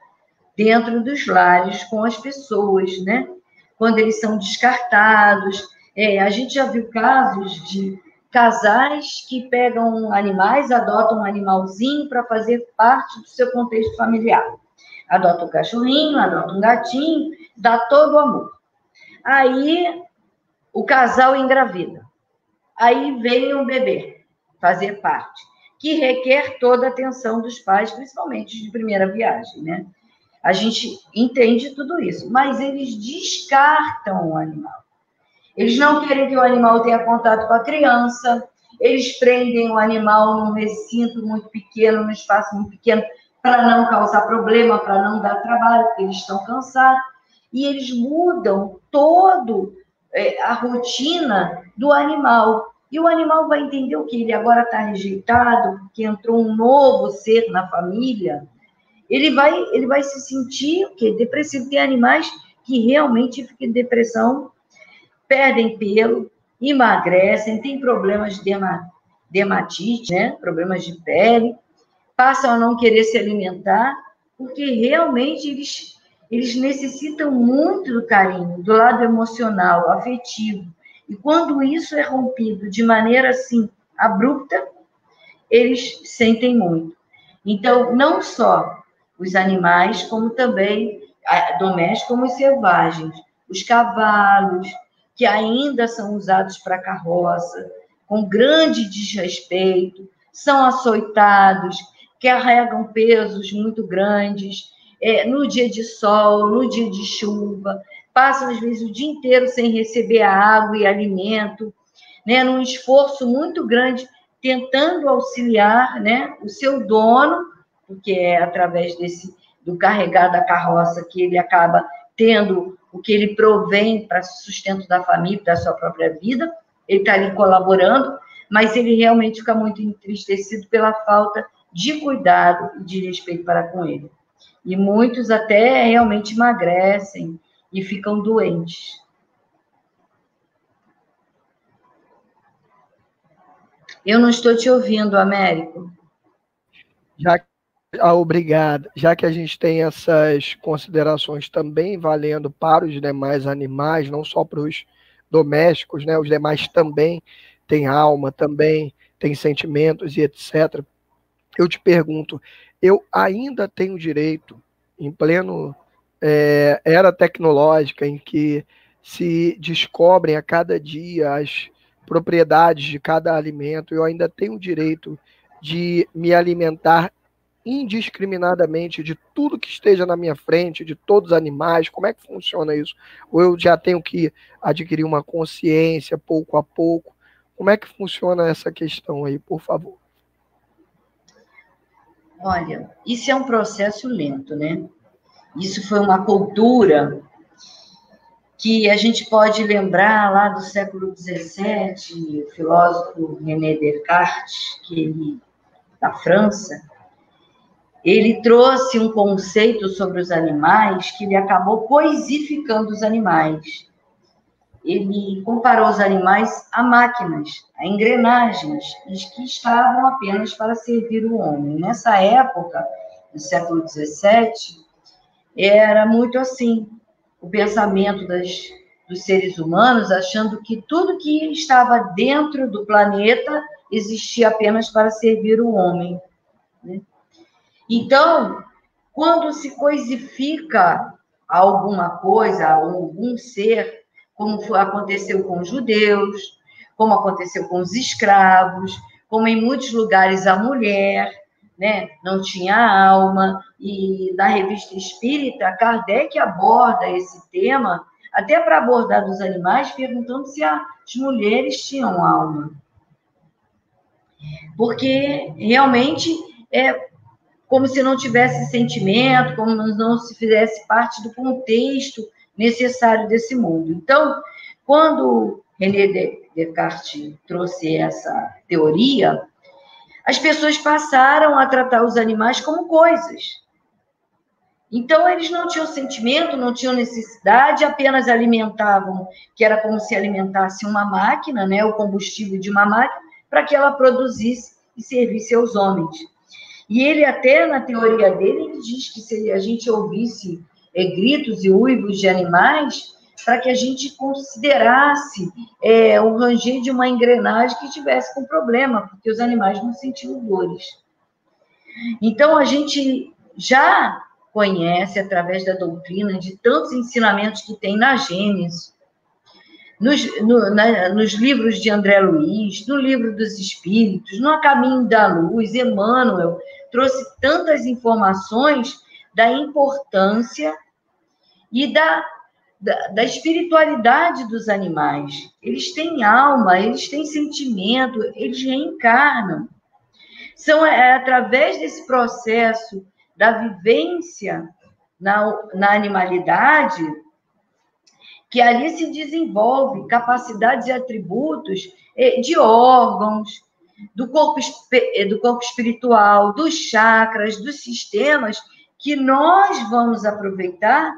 dentro dos lares com as pessoas, né? Quando eles são descartados. A gente já viu casos de casais que pegam animais, adotam um animalzinho para fazer parte do seu contexto familiar. Adota um cachorrinho, adota um gatinho, dá todo o amor. Aí o casal engravida. Aí vem um bebê fazer parte, que requer toda a atenção dos pais, principalmente de primeira viagem, né? A gente entende tudo isso, mas eles descartam o animal. Eles não querem que o animal tenha contato com a criança, eles prendem o animal num recinto muito pequeno, num espaço muito pequeno, para não causar problema, para não dar trabalho, porque eles estão cansados. E eles mudam toda a rotina do animal. E o animal vai entender o que? Ele agora está rejeitado, porque entrou um novo ser na família. Ele vai se sentir o quê? Depressivo. Tem animais que realmente ficam em depressão, perdem pelo, emagrecem, têm problemas de dermatite, né? Problemas de pele, passam a não querer se alimentar, porque realmente eles necessitam muito do carinho, do lado emocional, afetivo. E quando isso é rompido de maneira assim, abrupta, eles sentem muito. Então, não só os animais, como também domésticos, como os selvagens, os cavalos, que ainda são usados para carroça, com grande desrespeito, são açoitados, carregam pesos muito grandes, no dia de sol, no dia de chuva, passam, às vezes, o dia inteiro sem receber água e alimento, né, num esforço muito grande tentando auxiliar, né, o seu dono, porque é através do carregar da carroça que ele acaba tendo o que ele provém para sustento da família, da sua própria vida, ele está ali colaborando, mas ele realmente fica muito entristecido pela falta de cuidado e de respeito para com ele. E muitos até realmente emagrecem e ficam doentes. Eu não estou te ouvindo, Américo. Obrigado. Já que a gente tem essas considerações também valendo para os demais animais, não só para os domésticos, né? Os demais também têm alma, também têm sentimentos e etc. Eu te pergunto, eu ainda tenho direito, em pleno era tecnológica, em que se descobrem a cada dia as propriedades de cada alimento, eu ainda tenho direito de me alimentar indiscriminadamente de tudo que esteja na minha frente, de todos os animais? Como é que funciona isso? Ou eu já tenho que adquirir uma consciência pouco a pouco? Como é que funciona essa questão aí, por favor? Olha, isso é um processo lento, né? Isso foi uma cultura que a gente pode lembrar lá do século XVII, o filósofo René Descartes, da França, ele trouxe um conceito sobre os animais que ele acabou coisificando os animais. Ele comparou os animais a máquinas, a engrenagens, que estavam apenas para servir o homem. Nessa época, no século XVII, era muito assim, o pensamento dos seres humanos, achando que tudo que estava dentro do planeta existia apenas para servir o homem, né? Então, quando se coisifica alguma coisa, algum ser, como aconteceu com os judeus, como aconteceu com os escravos, como em muitos lugares a mulher, né, não tinha alma, e na Revista Espírita, Kardec aborda esse tema, até para abordar dos animais, perguntando se as mulheres tinham alma. Porque realmente é como se não tivesse sentimento, como não se fizesse parte do contexto necessário desse mundo. Então, quando René Descartes trouxe essa teoria, as pessoas passaram a tratar os animais como coisas. Então, eles não tinham sentimento, não tinham necessidade, apenas alimentavam, que era como se alimentasse uma máquina, né, o combustível de uma máquina, para que ela produzisse e servisse aos homens. E ele até, na teoria dele, ele diz que se a gente ouvisse gritos e uivos de animais, para que a gente considerasse o ranger de uma engrenagem que tivesse com problema, porque os animais não sentiam dores. Então, a gente já conhece, através da doutrina, de tantos ensinamentos que tem na Gênesis, nos livros de André Luiz, no Livro dos Espíritos, no A Caminho da Luz, Emmanuel trouxe tantas informações da importância e da espiritualidade dos animais. Eles têm alma, eles têm sentimento, eles reencarnam. São através desse processo da vivência na animalidade que ali se desenvolve capacidades e atributos de órgãos, do corpo espiritual, dos chakras, dos sistemas, que nós vamos aproveitar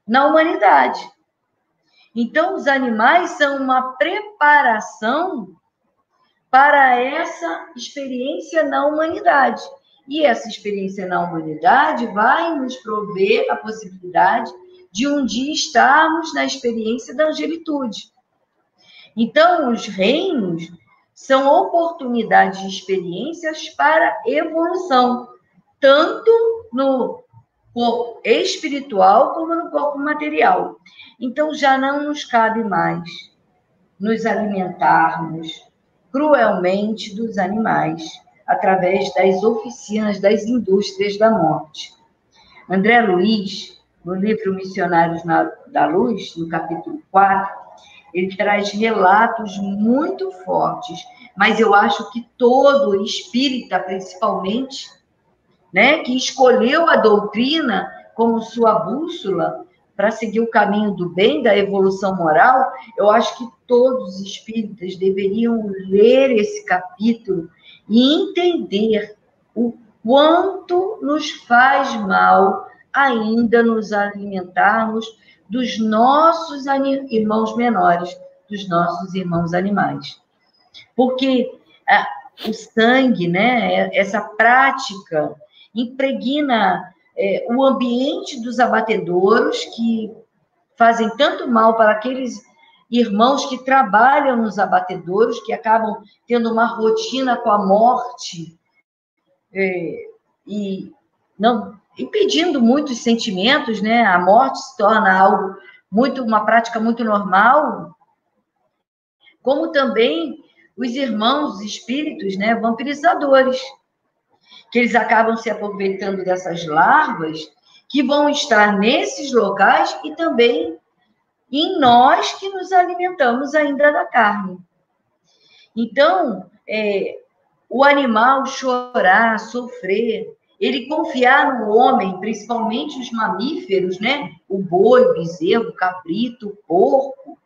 na humanidade. Então, os animais são uma preparação para essa experiência na humanidade. E essa experiência na humanidade vai nos prover a possibilidade de um dia estarmos na experiência da angelitude. Então, os reinos são oportunidades de experiências para evolução, tanto no corpo espiritual como no corpo material. Então, já não nos cabe mais nos alimentarmos cruelmente dos animais, através das oficinas das indústrias da morte. André Luiz, no livro Missionários da Luz, no capítulo 4, ele traz relatos muito fortes, mas eu acho que todo espírita, principalmente, né, que escolheu a doutrina como sua bússola para seguir o caminho do bem, da evolução moral, eu acho que todos os espíritas deveriam ler esse capítulo e entender o quanto nos faz mal ainda nos alimentarmos dos nossos irmãos menores, dos nossos irmãos animais. Porque o sangue, né, essa prática impregna o ambiente dos abatedouros, que fazem tanto mal para aqueles irmãos que trabalham nos abatedouros, que acabam tendo uma rotina com a morte e não impedindo muitos sentimentos, né? A morte se torna algo uma prática muito normal, como também os irmãos espíritos, né, vampirizadores, que eles acabam se aproveitando dessas larvas que vão estar nesses locais e também em nós que nos alimentamos ainda da carne. Então, o animal chorar, sofrer, ele confiar no homem, principalmente os mamíferos, né? O boi, o bezerro, o cabrito, o porco,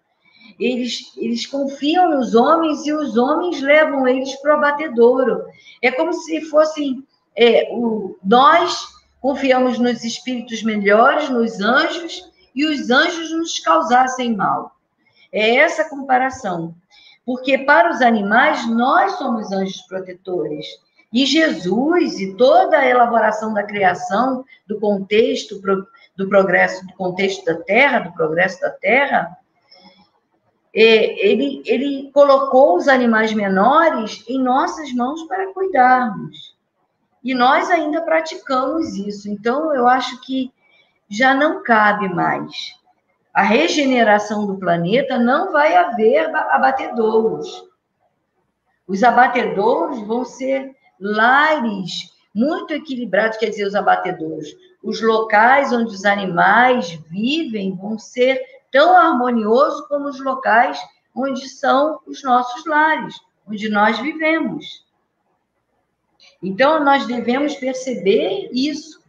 eles confiam nos homens e os homens levam eles para o abatedouro. É como se fossem... nós confiamos nos espíritos melhores, nos anjos, e os anjos nos causassem mal. É essa comparação. Porque para os animais, nós somos anjos protetores. E Jesus e toda a elaboração da criação, do contexto, do progresso, do contexto da Terra, do progresso da Terra, ele colocou os animais menores em nossas mãos para cuidarmos. E nós ainda praticamos isso. Então, eu acho que já não cabe mais. A regeneração do planeta não vai haver abatedouros. Os abatedouros vão ser lares muito equilibrados, quer dizer, os abatedouros. Os locais onde os animais vivem vão ser tão harmoniosos como os locais onde são os nossos lares, onde nós vivemos. Então, nós devemos perceber isso,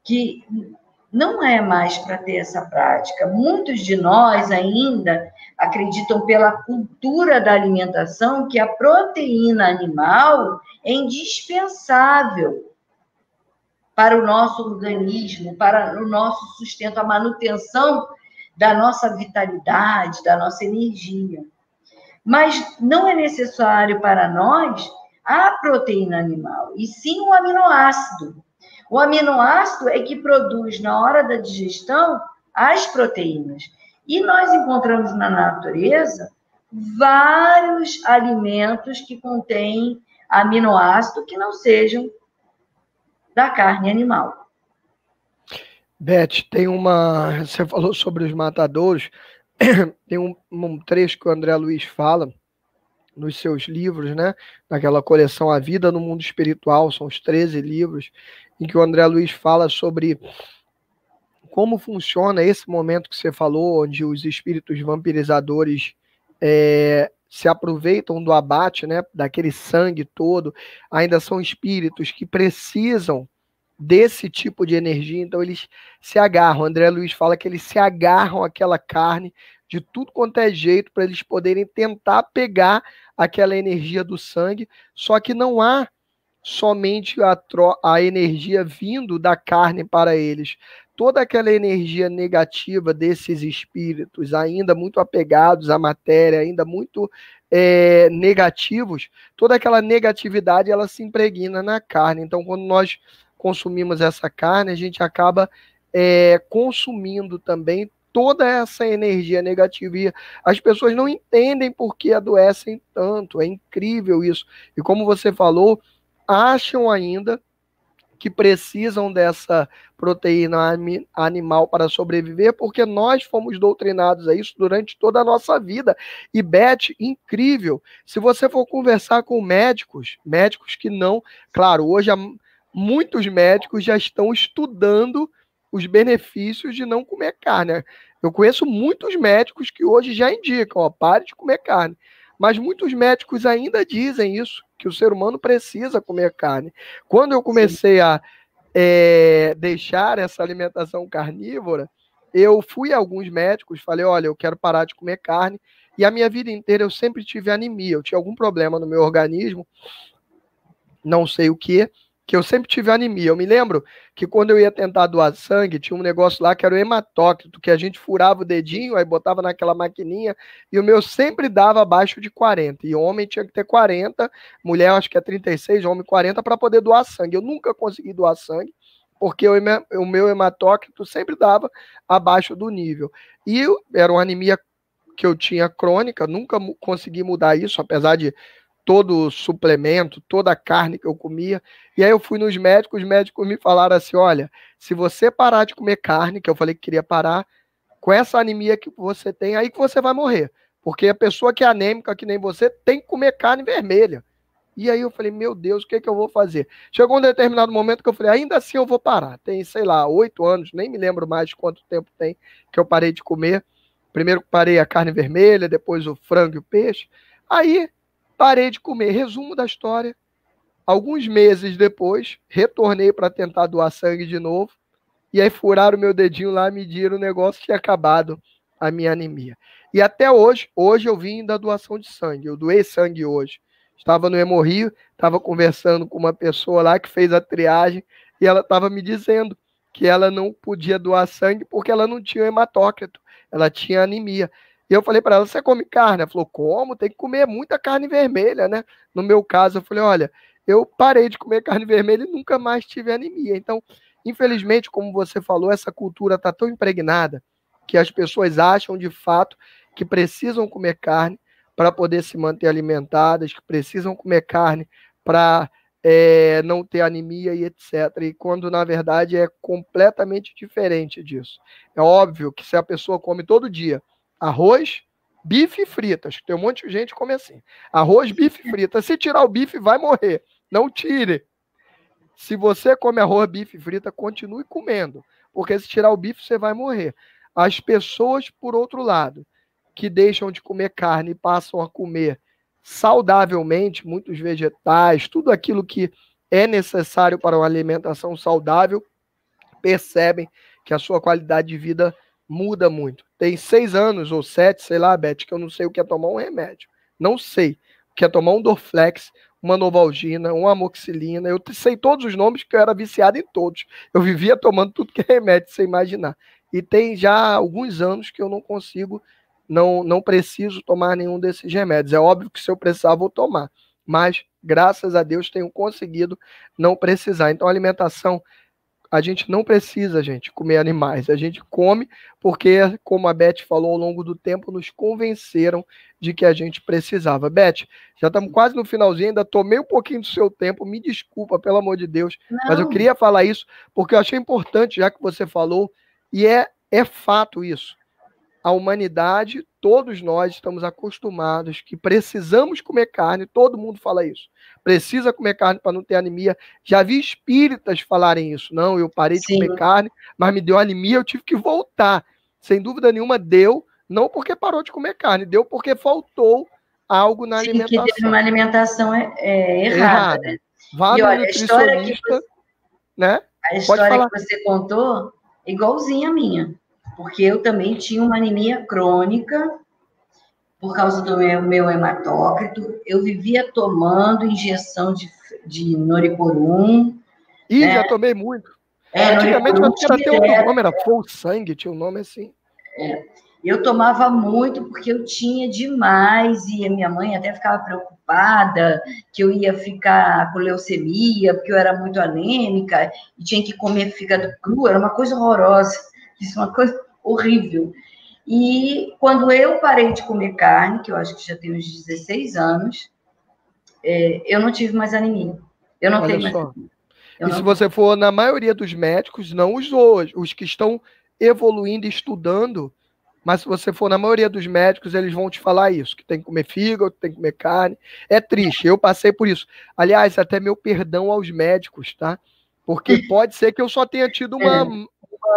que não é mais para ter essa prática. Muitos de nós ainda acreditam pela cultura da alimentação que a proteína animal é indispensável para o nosso organismo, para o nosso sustento, a manutenção da nossa vitalidade, da nossa energia. Mas não é necessário para nós a proteína animal, e sim o aminoácido. O aminoácido é que produz, na hora da digestão, as proteínas. E nós encontramos na natureza vários alimentos que contêm aminoácido que não sejam da carne animal. Beth, você falou sobre os matadouros, tem um trecho que o André Luiz fala nos seus livros, né? Naquela coleção A Vida no Mundo Espiritual, são os 13 livros, em que o André Luiz fala sobre como funciona esse momento que você falou, onde os espíritos vampirizadores se aproveitam do abate, né? Daquele sangue todo, ainda são espíritos que precisam desse tipo de energia, então eles se agarram. O André Luiz fala que eles se agarram àquela carne de tudo quanto é jeito para eles poderem tentar pegar aquela energia do sangue, só que não há somente a energia vindo da carne para eles. Toda aquela energia negativa desses espíritos, ainda muito apegados à matéria, ainda muito negativos, toda aquela negatividade ela se impregna na carne. Então, quando nós consumimos essa carne, a gente acaba consumindo também toda essa energia negativa. E as pessoas não entendem por que adoecem tanto. É incrível isso. E como você falou, acham ainda que precisam dessa proteína animal para sobreviver, porque nós fomos doutrinados a isso durante toda a nossa vida. E, Beth, incrível, se você for conversar com médicos que não... Claro, hoje muitos médicos já estão estudando os benefícios de não comer carne. Eu conheço muitos médicos que hoje já indicam, pare de comer carne. Mas muitos médicos ainda dizem isso, que o ser humano precisa comer carne. Quando eu comecei a deixar essa alimentação carnívora, eu fui a alguns médicos, falei, olha, eu quero parar de comer carne, e a minha vida inteira eu sempre tive anemia, eu tinha algum problema no meu organismo, não sei o que eu sempre tive anemia. Eu me lembro que quando eu ia tentar doar sangue, tinha um negócio lá que era o hematócrito, que a gente furava o dedinho, aí botava naquela maquininha, e o meu sempre dava abaixo de 40, e homem tinha que ter 40, mulher acho que é 36, homem 40, para poder doar sangue. Eu nunca consegui doar sangue, porque o meu hematócrito sempre dava abaixo do nível. E era uma anemia que eu tinha crônica, nunca consegui mudar isso, apesar de todo o suplemento, toda a carne que eu comia. E aí eu fui nos médicos, os médicos me falaram assim, olha, se você parar de comer carne, que eu falei que queria parar, com essa anemia que você tem, aí que você vai morrer. Porque a pessoa que é anêmica, que nem você, tem que comer carne vermelha. E aí eu falei, meu Deus, o que é que eu vou fazer? Chegou um determinado momento que eu falei, ainda assim eu vou parar. Tem, sei lá, 8 anos, nem me lembro mais quanto tempo tem que eu parei de comer. Primeiro parei a carne vermelha, depois o frango e o peixe. Aí parei de comer. Resumo da história. Alguns meses depois, retornei para tentar doar sangue de novo. E aí furaram o meu dedinho lá, mediram o negócio, tinha acabado a minha anemia. E até hoje eu vim da doação de sangue. Eu doei sangue hoje. Estava no Hemorrio, estava conversando com uma pessoa lá que fez a triagem e ela estava me dizendo que ela não podia doar sangue porque ela não tinha hematócrito, ela tinha anemia. E eu falei para ela, você come carne? Ela falou, como? Tem que comer muita carne vermelha, né? No meu caso, eu falei, olha, eu parei de comer carne vermelha e nunca mais tive anemia. Então, infelizmente, como você falou, essa cultura está tão impregnada que as pessoas acham de fato que precisam comer carne para poder se manter alimentadas, que precisam comer carne para não ter anemia e etc. E quando, na verdade, é completamente diferente disso. É óbvio que se a pessoa come todo dia arroz, bife e fritas, tem um monte de gente que come assim, arroz, bife e fritas, se tirar o bife vai morrer, não tire. Se você come arroz, bife e frita, continue comendo, porque se tirar o bife você vai morrer. As pessoas, por outro lado, que deixam de comer carne e passam a comer saudavelmente, muitos vegetais, tudo aquilo que é necessário para uma alimentação saudável, percebem que a sua qualidade de vida muda muito. Tem 6 anos ou 7, sei lá, Beth, que eu não sei o que é tomar um remédio. Não sei o que é tomar um Dorflex, uma Novalgina, uma amoxicilina. Eu sei todos os nomes, que eu era viciado em todos. Eu vivia tomando tudo que é remédio, sem imaginar. E tem já alguns anos que eu não consigo, não preciso tomar nenhum desses remédios. É óbvio que se eu precisar, vou tomar. Mas, graças a Deus, tenho conseguido não precisar. Então, a alimentação, a gente não precisa, gente, comer animais. A gente come porque, como a Beth falou, ao longo do tempo, nos convenceram de que a gente precisava. Beth, já estamos quase no finalzinho, ainda tomei um pouquinho do seu tempo, me desculpa, pelo amor de Deus, mas eu queria falar isso porque eu achei importante, já que você falou, e é fato isso. A humanidade, todos nós estamos acostumados que precisamos comer carne, todo mundo fala isso. Precisa comer carne para não ter anemia. Já vi espíritas falarem isso. Não, eu parei de comer carne, mas me deu anemia, eu tive que voltar. Sem dúvida nenhuma, deu, não porque parou de comer carne, deu porque faltou algo na alimentação. Que teve uma alimentação errada. Né? Vá no nutricionista, né? A história que você contou é igualzinha a minha. Porque eu também tinha uma anemia crônica por causa do meu hematócrito. Eu vivia tomando injeção de Noriporum. Ih, né? Já tomei muito. Antigamente eu era até outro nome, era Full Sangue, tinha um nome assim. Eu tomava muito porque eu tinha demais e a minha mãe até ficava preocupada que eu ia ficar com leucemia, porque eu era muito anêmica e tinha que comer fígado cru, era uma coisa horrorosa. Isso é uma coisa horrível. E quando eu parei de comer carne, que eu acho que já tem uns 16 anos, eu não tive mais anemia. Eu não tenho mais anemia. E se você for na maioria dos médicos, não os hoje, os que estão evoluindo e estudando, mas se você for na maioria dos médicos, eles vão te falar isso, que tem que comer fígado, tem que comer carne. É triste, eu passei por isso. Aliás, até meu perdão aos médicos, tá? Porque pode ser que eu só tenha tido uma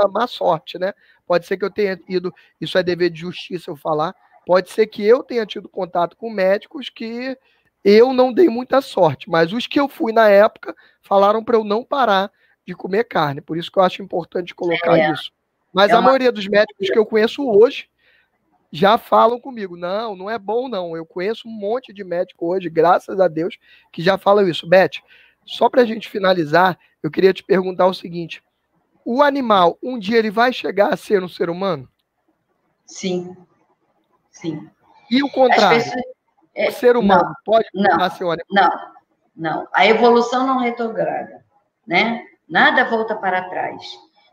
má sorte, né? Pode ser que eu tenha ido, isso é dever de justiça eu falar, Pode ser que eu tenha tido contato com médicos que eu não dei muita sorte, mas os que eu fui na época falaram para eu não parar de comer carne. Por isso que eu acho importante colocar É, isso. Mas é a uma... maioria dos médicos que eu conheço hoje já falam comigo. Não, não é bom, não. Eu conheço um monte de médico hoje, graças a Deus, que já falam isso. Beth, só para a gente finalizar, eu queria te perguntar o seguinte: o animal, um dia ele vai chegar a ser um ser humano? Sim, sim. E o As contrário? pessoas... O ser não, humano pode voltar a ser um animal? não, não. A evolução não retrograda, né? Nada volta para trás.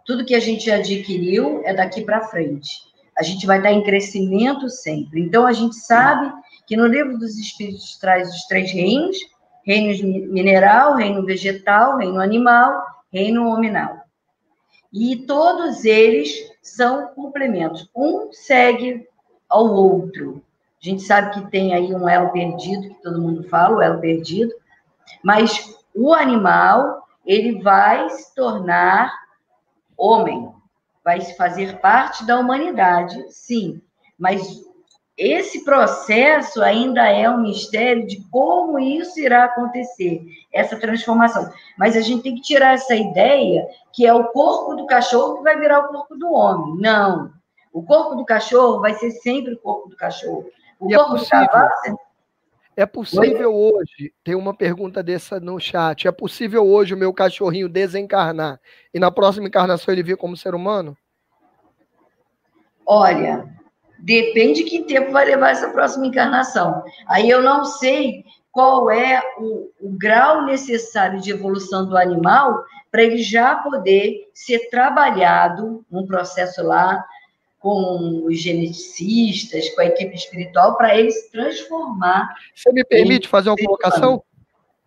Tudo que a gente adquiriu é daqui para frente. A gente vai estar em crescimento sempre. Então, a gente sabe que no livro dos Espíritos traz os 3 reinos: reino mineral, reino vegetal, reino animal, reino hominal. E todos eles são complementos. Um segue ao outro. A gente sabe que tem aí um elo perdido, que todo mundo fala, o elo perdido, mas o animal, ele vai se tornar homem, vai se fazer parte da humanidade, sim, mas esse processo ainda é um mistério de como isso irá acontecer, essa transformação. Mas a gente tem que tirar essa ideia que é o corpo do cachorro que vai virar o corpo do homem. Não. O corpo do cachorro vai ser sempre o corpo do cachorro. O corpo do cavalo... É possível hoje, tem uma pergunta dessa no chat, é possível hoje o meu cachorrinho desencarnar e na próxima encarnação ele vir como ser humano? Olha, depende de que tempo vai levar essa próxima encarnação. Aí eu não sei qual é o grau necessário de evolução do animal para ele já poder ser trabalhado num processo lá com os geneticistas, com a equipe espiritual, para ele se transformar. Você me permite fazer uma colocação?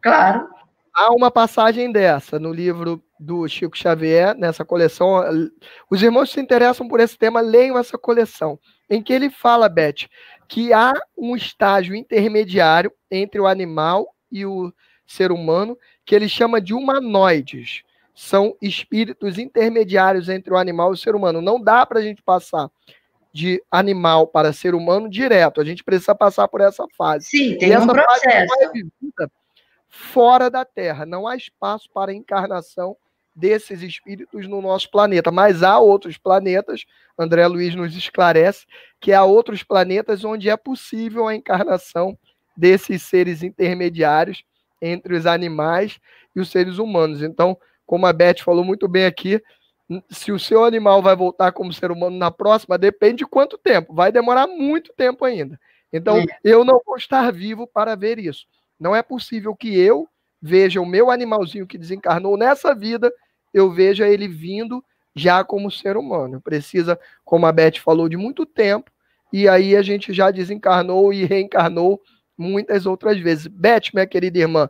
Claro. Há uma passagem dessa no livro do Chico Xavier, nessa coleção. Os irmãos que se interessam por esse tema, leiam essa coleção, em que ele fala, Beth, que há um estágio intermediário entre o animal e o ser humano, que ele chama de humanoides. São espíritos intermediários entre o animal e o ser humano. Não dá para a gente passar de animal para ser humano direto. A gente precisa passar por essa fase. Sim, tem um processo. Fase é vivida fora da Terra. Não há espaço para a encarnação desses espíritos no nosso planeta. Mas há outros planetas, André Luiz nos esclarece, que há outros planetas onde é possível a encarnação desses seres intermediários entre os animais e os seres humanos. Então, como a Beth falou muito bem aqui, se o seu animal vai voltar como ser humano na próxima, depende de quanto tempo. Vai demorar muito tempo ainda. Então, eu não vou estar vivo para ver isso. Não é possível que eu veja o meu animalzinho que desencarnou nessa vida, eu veja ele vindo já como ser humano. Precisa, como a Beth falou, de muito tempo, e aí a gente já desencarnou e reencarnou muitas outras vezes. Beth, minha querida irmã,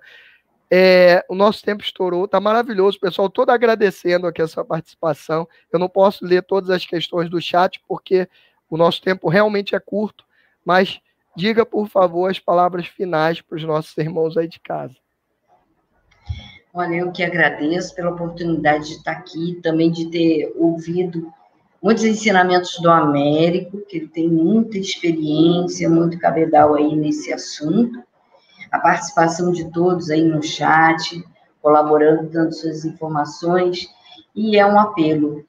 o nosso tempo estourou, tá maravilhoso, pessoal, todo agradecendo aqui a sua participação. Eu não posso ler todas as questões do chat, porque o nosso tempo realmente é curto, mas diga, por favor, as palavras finais para os nossos irmãos aí de casa. Olha, eu que agradeço pela oportunidade de estar aqui, também de ter ouvido muitos ensinamentos do Américo, que ele tem muita experiência, muito cabedal aí nesse assunto. A participação de todos aí no chat, colaborando, dando suas informações, e é um apelo,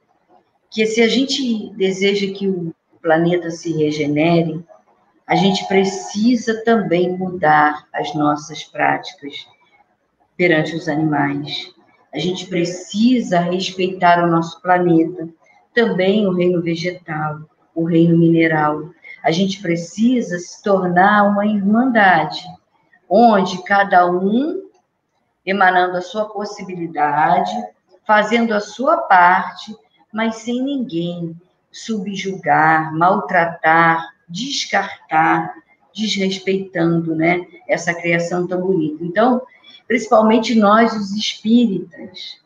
que se a gente deseja que o planeta se regenere, a gente precisa também mudar as nossas práticas perante os animais. A gente precisa respeitar o nosso planeta, também o reino vegetal, o reino mineral. A gente precisa se tornar uma irmandade, onde cada um, emanando a sua possibilidade, fazendo a sua parte, mas sem ninguém subjugar, maltratar, descartar, desrespeitando, né, essa criação tão bonita. Então, principalmente nós, os espíritas,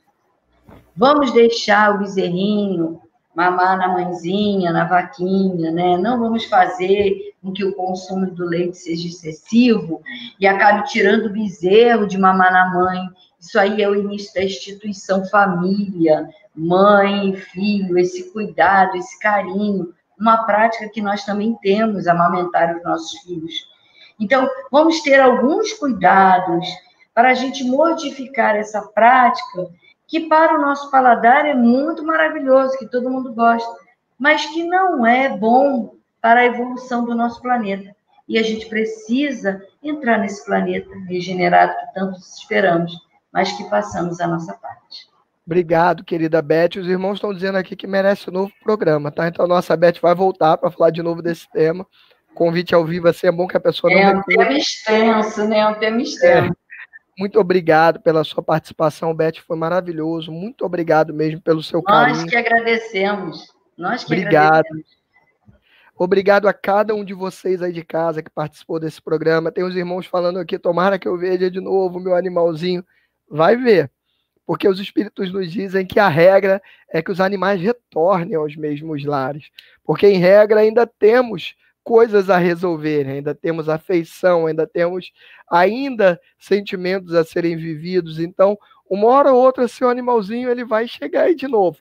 vamos deixar o bezerrinho mamar na mãezinha, na vaquinha, né? Não vamos fazer com que o consumo do leite seja excessivo e acabe tirando o bezerro de mamar na mãe. Isso aí é o início da instituição família, mãe, filho, esse cuidado, esse carinho uma prática que nós também temos, amamentar os nossos filhos. Então, vamos ter alguns cuidados para a gente modificar essa prática, que para o nosso paladar é muito maravilhoso, que todo mundo gosta, mas que não é bom para a evolução do nosso planeta. E a gente precisa entrar nesse planeta regenerado que tanto esperamos, mas que façamos a nossa parte. Obrigado, querida Beth. Os irmãos estão dizendo aqui que merece um novo programa, tá? Então, a nossa Beth vai voltar para falar de novo desse tema. Convite ao vivo, assim, é bom que a pessoa não recusa. É um tema extenso, né? É um tema extenso. Muito obrigado pela sua participação, Beth. Foi maravilhoso. Muito obrigado mesmo pelo seu carinho. Nós que agradecemos. Obrigado. Obrigado a cada um de vocês aí de casa que participou desse programa. Tem os irmãos falando aqui, tomara que eu veja de novo meu animalzinho. Vai ver. Porque os espíritos nos dizem que a regra é que os animais retornem aos mesmos lares. Porque, em regra, ainda temos coisas a resolver, ainda temos afeição, ainda temos sentimentos a serem vividos. Então, uma hora ou outra, seu animalzinho ele vai chegar aí de novo.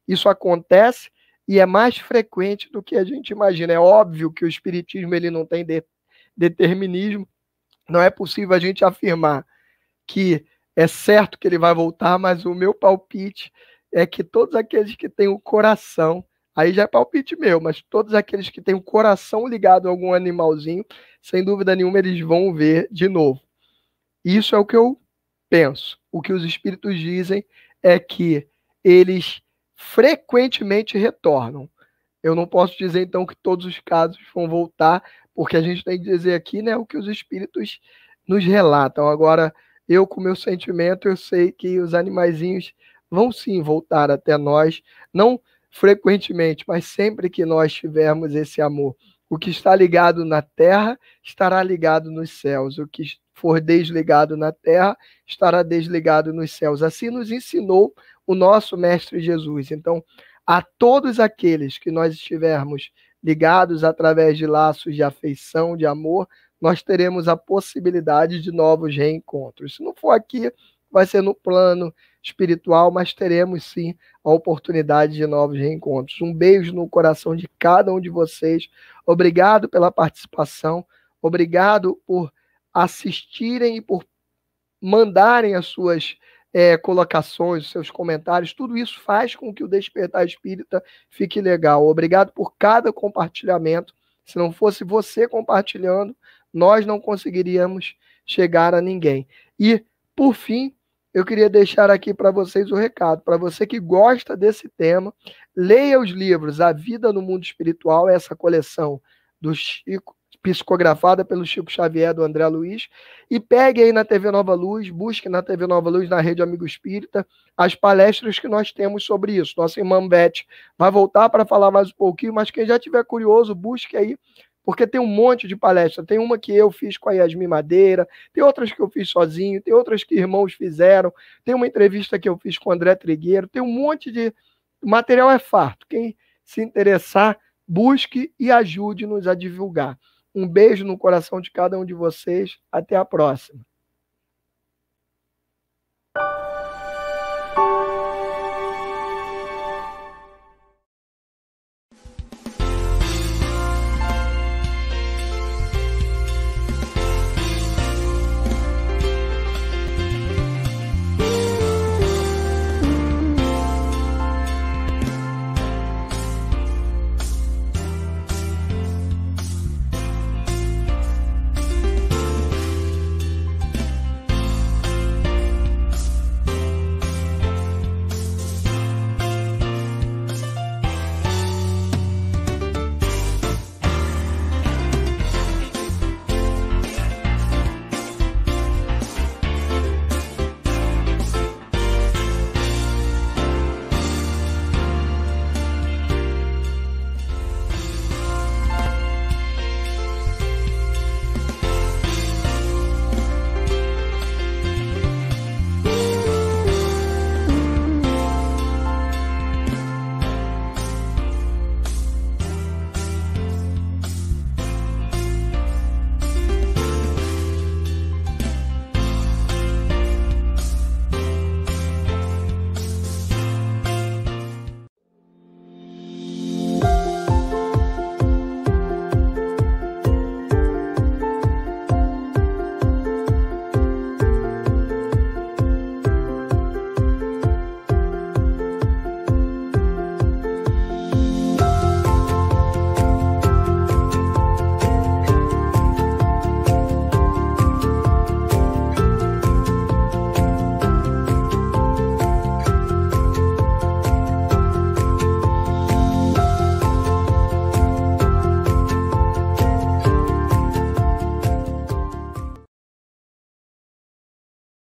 Isso acontece e é mais frequente do que a gente imagina. É óbvio que o espiritismo ele não tem determinismo. Não é possível a gente afirmar que é certo que ele vai voltar, mas o meu palpite é que todos aqueles que têm o coração, aí já é palpite meu, mas todos aqueles que têm o coração ligado a algum animalzinho, sem dúvida nenhuma, eles vão ver de novo. Isso é o que eu penso. O que os espíritos dizem é que eles frequentemente retornam. Eu não posso dizer, então, que todos os casos vão voltar, porque a gente tem que dizer aqui, né, o que os espíritos nos relatam. Agora, eu, com o meu sentimento, eu sei que os animaizinhos vão sim voltar até nós, não frequentemente, mas sempre que nós tivermos esse amor. O que está ligado na terra estará ligado nos céus. O que for desligado na terra estará desligado nos céus. Assim nos ensinou o nosso Mestre Jesus. Então, a todos aqueles que nós estivermos ligados através de laços de afeição, de amor, nós teremos a possibilidade de novos reencontros. Se não for aqui, vai ser no plano espiritual, mas teremos sim a oportunidade de novos reencontros. Um beijo no coração de cada um de vocês. Obrigado pela participação. Obrigado por assistirem e por mandarem as suas colocações, os seus comentários. Tudo isso faz com que o Despertar Espírita fique legal. Obrigado por cada compartilhamento. Se não fosse você compartilhando, nós não conseguiríamos chegar a ninguém. E, por fim, eu queria deixar aqui para vocês o recado. Para você que gosta desse tema, leia os livros A Vida no Mundo Espiritual, essa coleção do Chico, psicografada pelo Chico Xavier, do André Luiz, e pegue aí na TV Nova Luz, busque na TV Nova Luz, na Rede Amigo Espírita, as palestras que nós temos sobre isso. Nossa irmã Beth vai voltar para falar mais um pouquinho, mas quem já tiver curioso, busque aí, porque tem um monte de palestra. Tem uma que eu fiz com a Yasmin Madeira, tem outras que eu fiz sozinho, tem outras que irmãos fizeram, tem uma entrevista que eu fiz com o André Trigueiro, tem um monte de... O material é farto. Quem se interessar, busque e ajude-nos a divulgar. Um beijo no coração de cada um de vocês. Até a próxima.